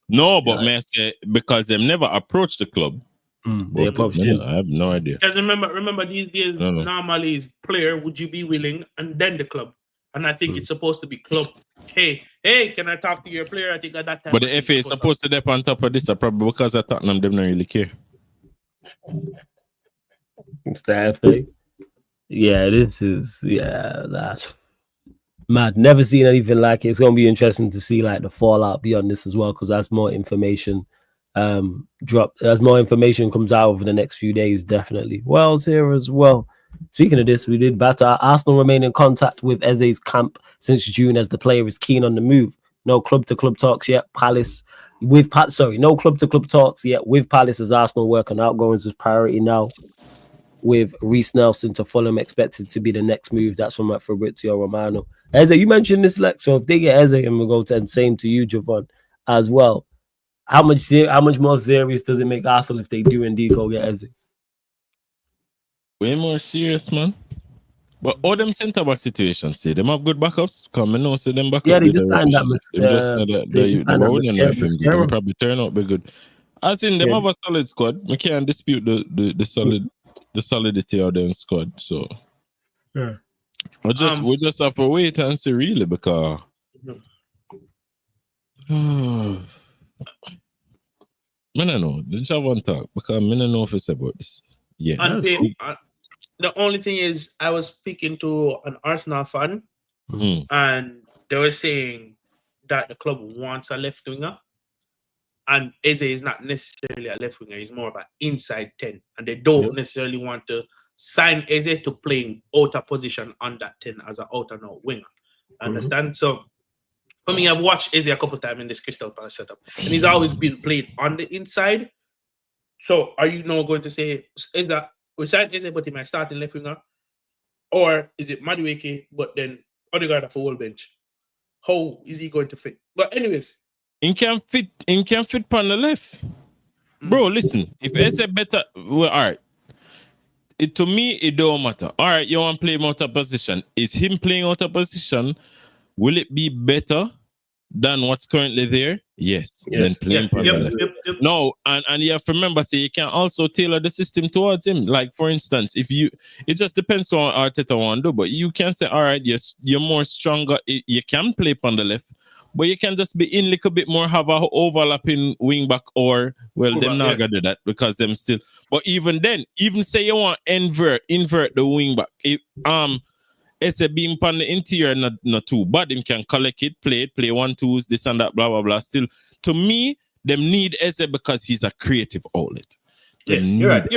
No, but may I say, because them never approached the club. They approached him. I have no idea. Because remember these days, normally is player, would you be willing? And then the club. And I think it's supposed to be club. Hey, can I talk to your player? I think at that time. But the FA is supposed to dip on top of this, probably because I Tottenham them don't really care. It's the FA. Yeah, that's mad. Never seen anything like it. It's gonna be interesting to see like the fallout beyond this as well, because as more information as more information comes out over the next few days, definitely. Wells here as well. Speaking of this, we did batter. Arsenal remain in contact with Eze's camp since June as the player is keen on the move. No club-to-club talks yet. No club-to-club talks yet with Palace as Arsenal work on outgoings as priority now. With Reece Nelson to Fulham expected to be the next move. That's from Fabrizio Romano. Eze, you mentioned this, Lex. So if they get Eze, and we'll go to and same to you, Javon, as well. How much more serious does it make Arsenal if they do indeed go get Eze? Way more serious, man. But all them centre back situations, say them have good backups. Come and know, say them backups. Yeah, they just signed that. They can probably turn out be good. As in, them have a solid squad. We can't dispute the solidity of their squad. So we just have to wait and see, really, because I don't know. Just have one talk because I don't know if it's about this. Yeah. The only thing is, I was speaking to an Arsenal fan, and they were saying that the club wants a left winger, and Eze is not necessarily a left winger; he's more of an inside 10, and they don't necessarily want to sign Eze to playing outer position on that 10 as an outer now winger. Understand? So, for me, I've watched Eze a couple of times in this Crystal Palace setup, and he's always been played on the inside. So, are you now going to say, is that we signed Eze, but he might start in left winger? Or is it Madueke, but then Odegaard off a whole bench? How is he going to fit? But anyways. He can fit on the left. Bro, listen, if Eze better, well, all right. To me, it don't matter. All right, you want to play out of position. Is him playing out of position? Will it be better than what's currently there? Yes. Then playing on the left. No, and you have to remember, say you can also tailor the system towards him. Like, for instance, it just depends on what Arteta want to do, but you can say, all right, yes, you're more stronger. You can play on the left, but you can just be in a little bit more, have a overlapping wing back, or them not gonna do that because them still. But even then, even say you want invert the wing back. It's a beam on the interior, not too bad. Him can collect it, play 1-2s, this and that, blah blah blah. Still, to me, them need Eze because he's a creative outlet. You're right.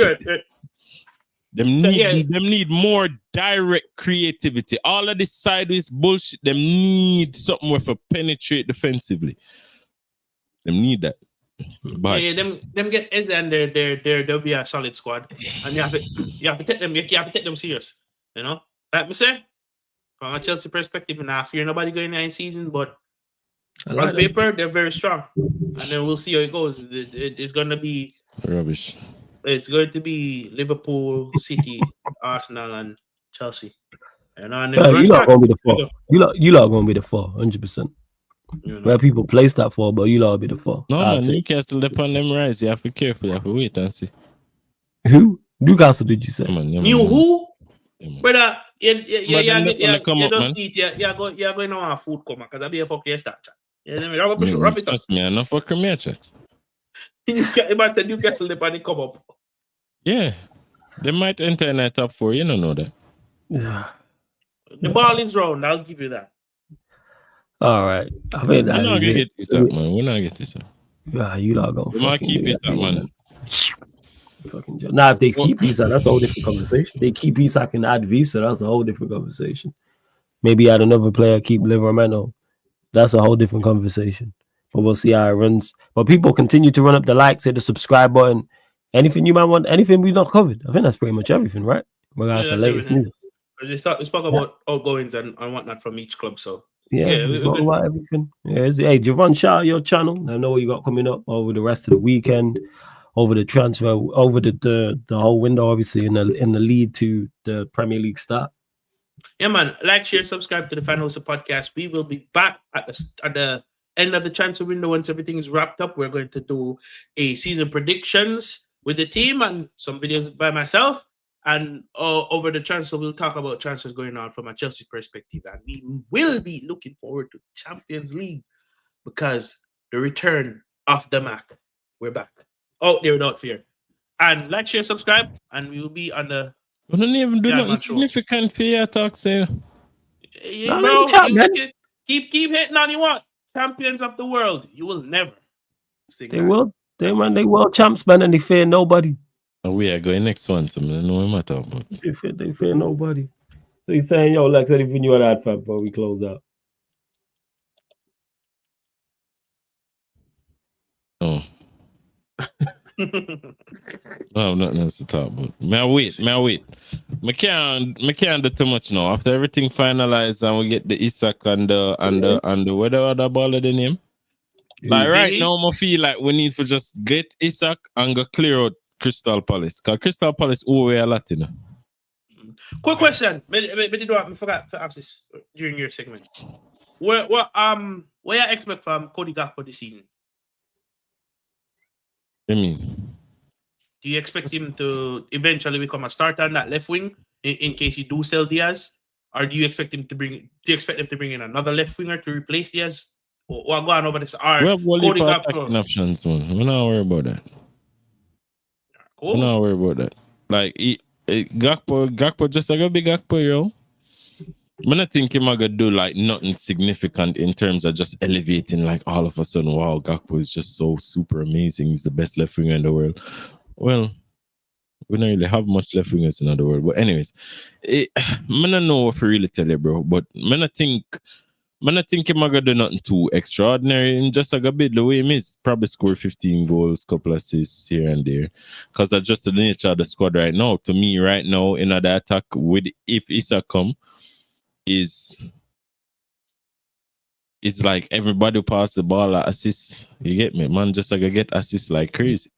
Them need more direct creativity. All of this sideways bullshit. Them need something where to penetrate defensively. Them need that. But them get Eze and they'll be a solid squad, and you have to take them serious. You know, like me say. From a Chelsea perspective, and I fear nobody going in season, but on paper, they're very strong. And then we'll see how it goes. It's going to be rubbish. It's going to be Liverpool, City, Arsenal, and Chelsea. And you lot going to be the 4. You lot going to be the 4, 100%. Where people place that 4, but you lot will be the 4. No, man, Newcastle, they're on them rise. You have to be careful. You have to wait and see. Who? Newcastle, did you say? Who? Brother, you're going to want food come because I'll be a fuck your start chat. Wrap it up. Trust me, I'm not for Premier chat. You might say Newcastle, they might come up. Yeah, they might enter in that top 4. You don't know that. Yeah. The ball is round, I'll give you that. All right. I mean, we're not going to get this up, man. We're not going to get this up. Yeah, you lot going to fucking keep this up, man. Fucking joke. Now, if they keep Isak, that's a whole different conversation. They keep Isak and add Visa, that's a whole different conversation. maybe add another player, keep Livramento. That's a whole different conversation. But we'll see how it runs. But people continue to run up the likes, hit the subscribe button. Anything you might want, anything we've not covered. I think that's pretty much everything, right? Regards to the latest news. We spoke about outgoings and whatnot from each club. So we spoke about everything. Hey, Javon, shout out your channel. I know what you got coming up over the rest of the weekend, over the transfer, over the whole window, obviously in the lead to the Premier League start. Yeah, man. Like, share, subscribe to the Fan House Podcast. We will be back at the end of the transfer window once everything is wrapped up. We're going to do a season predictions with the team and some videos by myself. And over the transfer, we'll talk about transfers going on from a Chelsea perspective. And we will be looking forward to Champions League because the return of the Mac. We're back. Out there without fear. And like, share, subscribe, and we will be on the... We don't even do nothing significant for your talk, say. Bro, keep hitting on you want. Champions of the world. You will never sing They will. They world champs, man, and they fear nobody. Oh, we are going next one, so I don't know what I'm talking about. They fear nobody. So he's saying, yo, Lex, anything you want to add, fam, before we close out? Oh. No, nothing else to talk about. May I wait. I can't do too much now. After everything finalized and we get the Isak and the whatever the ball of the name. Like right now, I feel like we need to just get Isak and go clear out Crystal Palace. Because Crystal Palace over a lot, you know. Quick question. I forgot to ask this during your segment. What you expect from Cody Gakpo this season? I mean, do you expect him to eventually become a starter on that left wing in case you do sell Diaz, or do you expect him to bring in another left winger to replace Diaz? Or go on over this? We have Cody Gakpo options, man. We're not worried about that. Cool. We're not worried about that. Like Gakpo just like a big Gakpo, yo. I don't think he's gonna do like nothing significant in terms of just elevating like all of a sudden. Wow, Gakpo is just so super amazing. He's the best left winger in the world. Well, we don't really have much left wingers in the world. But anyways, I don't know if I really tell you, bro. But I don't think he's gonna do nothing too extraordinary. And just like a bit the way he is, probably score 15 goals, couple assists here and there. Because that's just the nature of the squad right now. To me, right now, in the attack, if Isak come, is like everybody pass the ball at assist. You get me, man? Just like I get assists like crazy.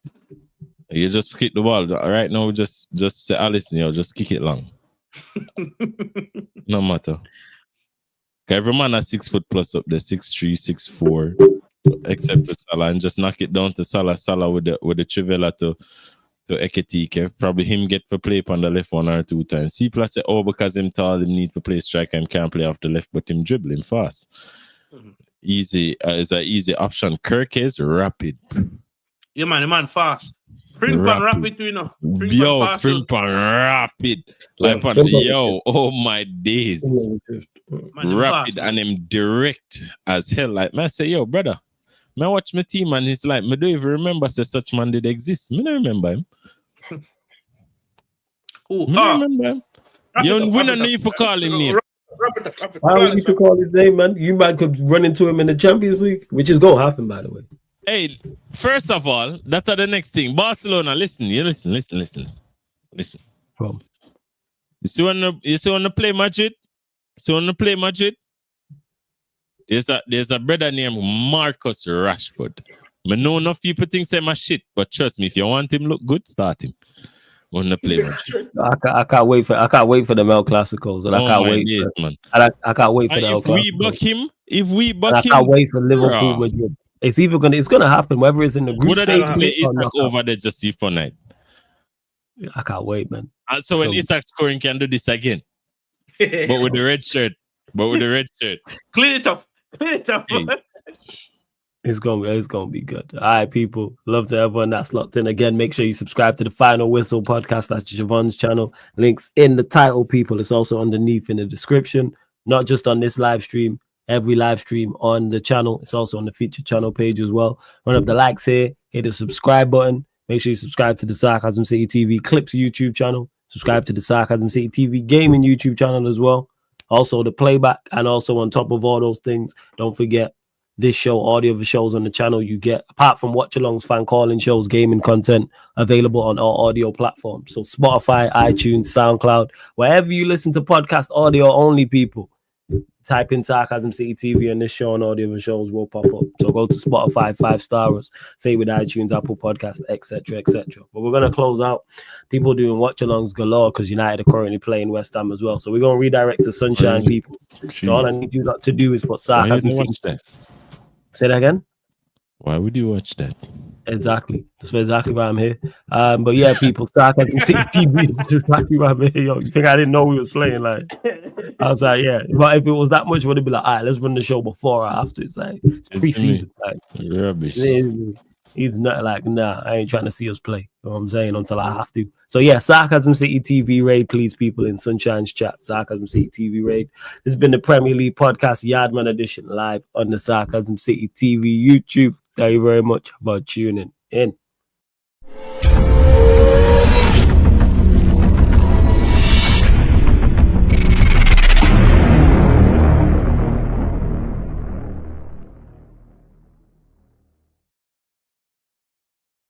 You just kick the ball right now. Just say, Allison, yo, just kick it long. No matter. Every man has 6 foot plus up there, 6'3", 6'4", except for Salah, and just knock it down to Salah. Salah with the Trivela to Ekitike. Probably him get for play on the left 1 or 2 times. People say, oh, because him tall, him need to play striker and can't play off the left, but him dribbling fast. Mm-hmm. Easy is an easy option. Kirk is rapid. Yeah, man, fast. Frimpong rapid too, you know. Frimpong rapid. Like, oh my days. Man, rapid and him direct as hell. Like, man, say, yo, brother. Man, watch my team and he's like, me don't even remember say such man did exist. Me don't remember him. Who? Me don't remember him. You don't need to call him name. Why would you need to call his name, man? You might could run into him in the Champions League, which is going to happen, by the way. Hey, first of all, that's the next thing. Barcelona, listen. Problem. You see when they play Madrid? There's a brother named Marcus Rashford. I know enough people think say my shit, but trust me, if you want him look good, start him. When they play Madrid. I can't wait for the El Clasicos. And I can't wait days, man. I can't wait for the El Clasicos. If we buck him, I can't wait for Liverpool Madrid. It's gonna happen, whether it's in the group stage. Play Isak over there just see for night. I can't wait, man. And so when Isak scoring can do this again. but with the red shirt. Clean it up. Hey. It's gonna be good. All right, people. Love to everyone that's locked in. Again, make sure you subscribe to the Final Whistle podcast. That's Javon's channel. Links in the title, people. It's also underneath in the description. Not just on this live stream. Every live stream on the channel. It's also on the featured channel page as well. Run up the likes here. Hit the subscribe button. Make sure you subscribe to the Sarcasm City TV Clips YouTube channel. Subscribe to the Sarcasm City TV Gaming YouTube channel as well. Also the playback, and also on top of all those things, don't forget this show, audio of the shows on the channel. You get, apart from watch alongs, fan calling shows, gaming content available on all audio platforms. So Spotify, iTunes, SoundCloud, wherever you listen to podcast audio only, people. Type in Sarcasm City TV and this show and audio of the shows will pop up. So go to Spotify, 5-stars, say with iTunes, Apple Podcast, etc., etc. But we're gonna close out. People doing watch alongs galore because United are currently playing West Ham as well. So we're gonna redirect to Sunshine, people. So all I need you to do is put Sarcasm City. Say that again. Why would you watch that? Exactly. That's exactly why I'm here. But yeah, people, Sarcasm City TV. That's exactly why I'm here. Yo, you think I didn't know we was playing? Like, I was like, yeah. But if it was that much, would it be like, all right, let's run the show before or after? It's like, it's preseason. Like, rubbish. He's not like, nah, I ain't trying to see us play. You know what I'm saying? Until I have to. So yeah, Sarcasm City TV raid, please, people in Sunshine's chat. Sarcasm City TV raid. This has been the Premier League podcast, Yardman edition, live on the Sarcasm City TV YouTube. Thank you very much for tuning in.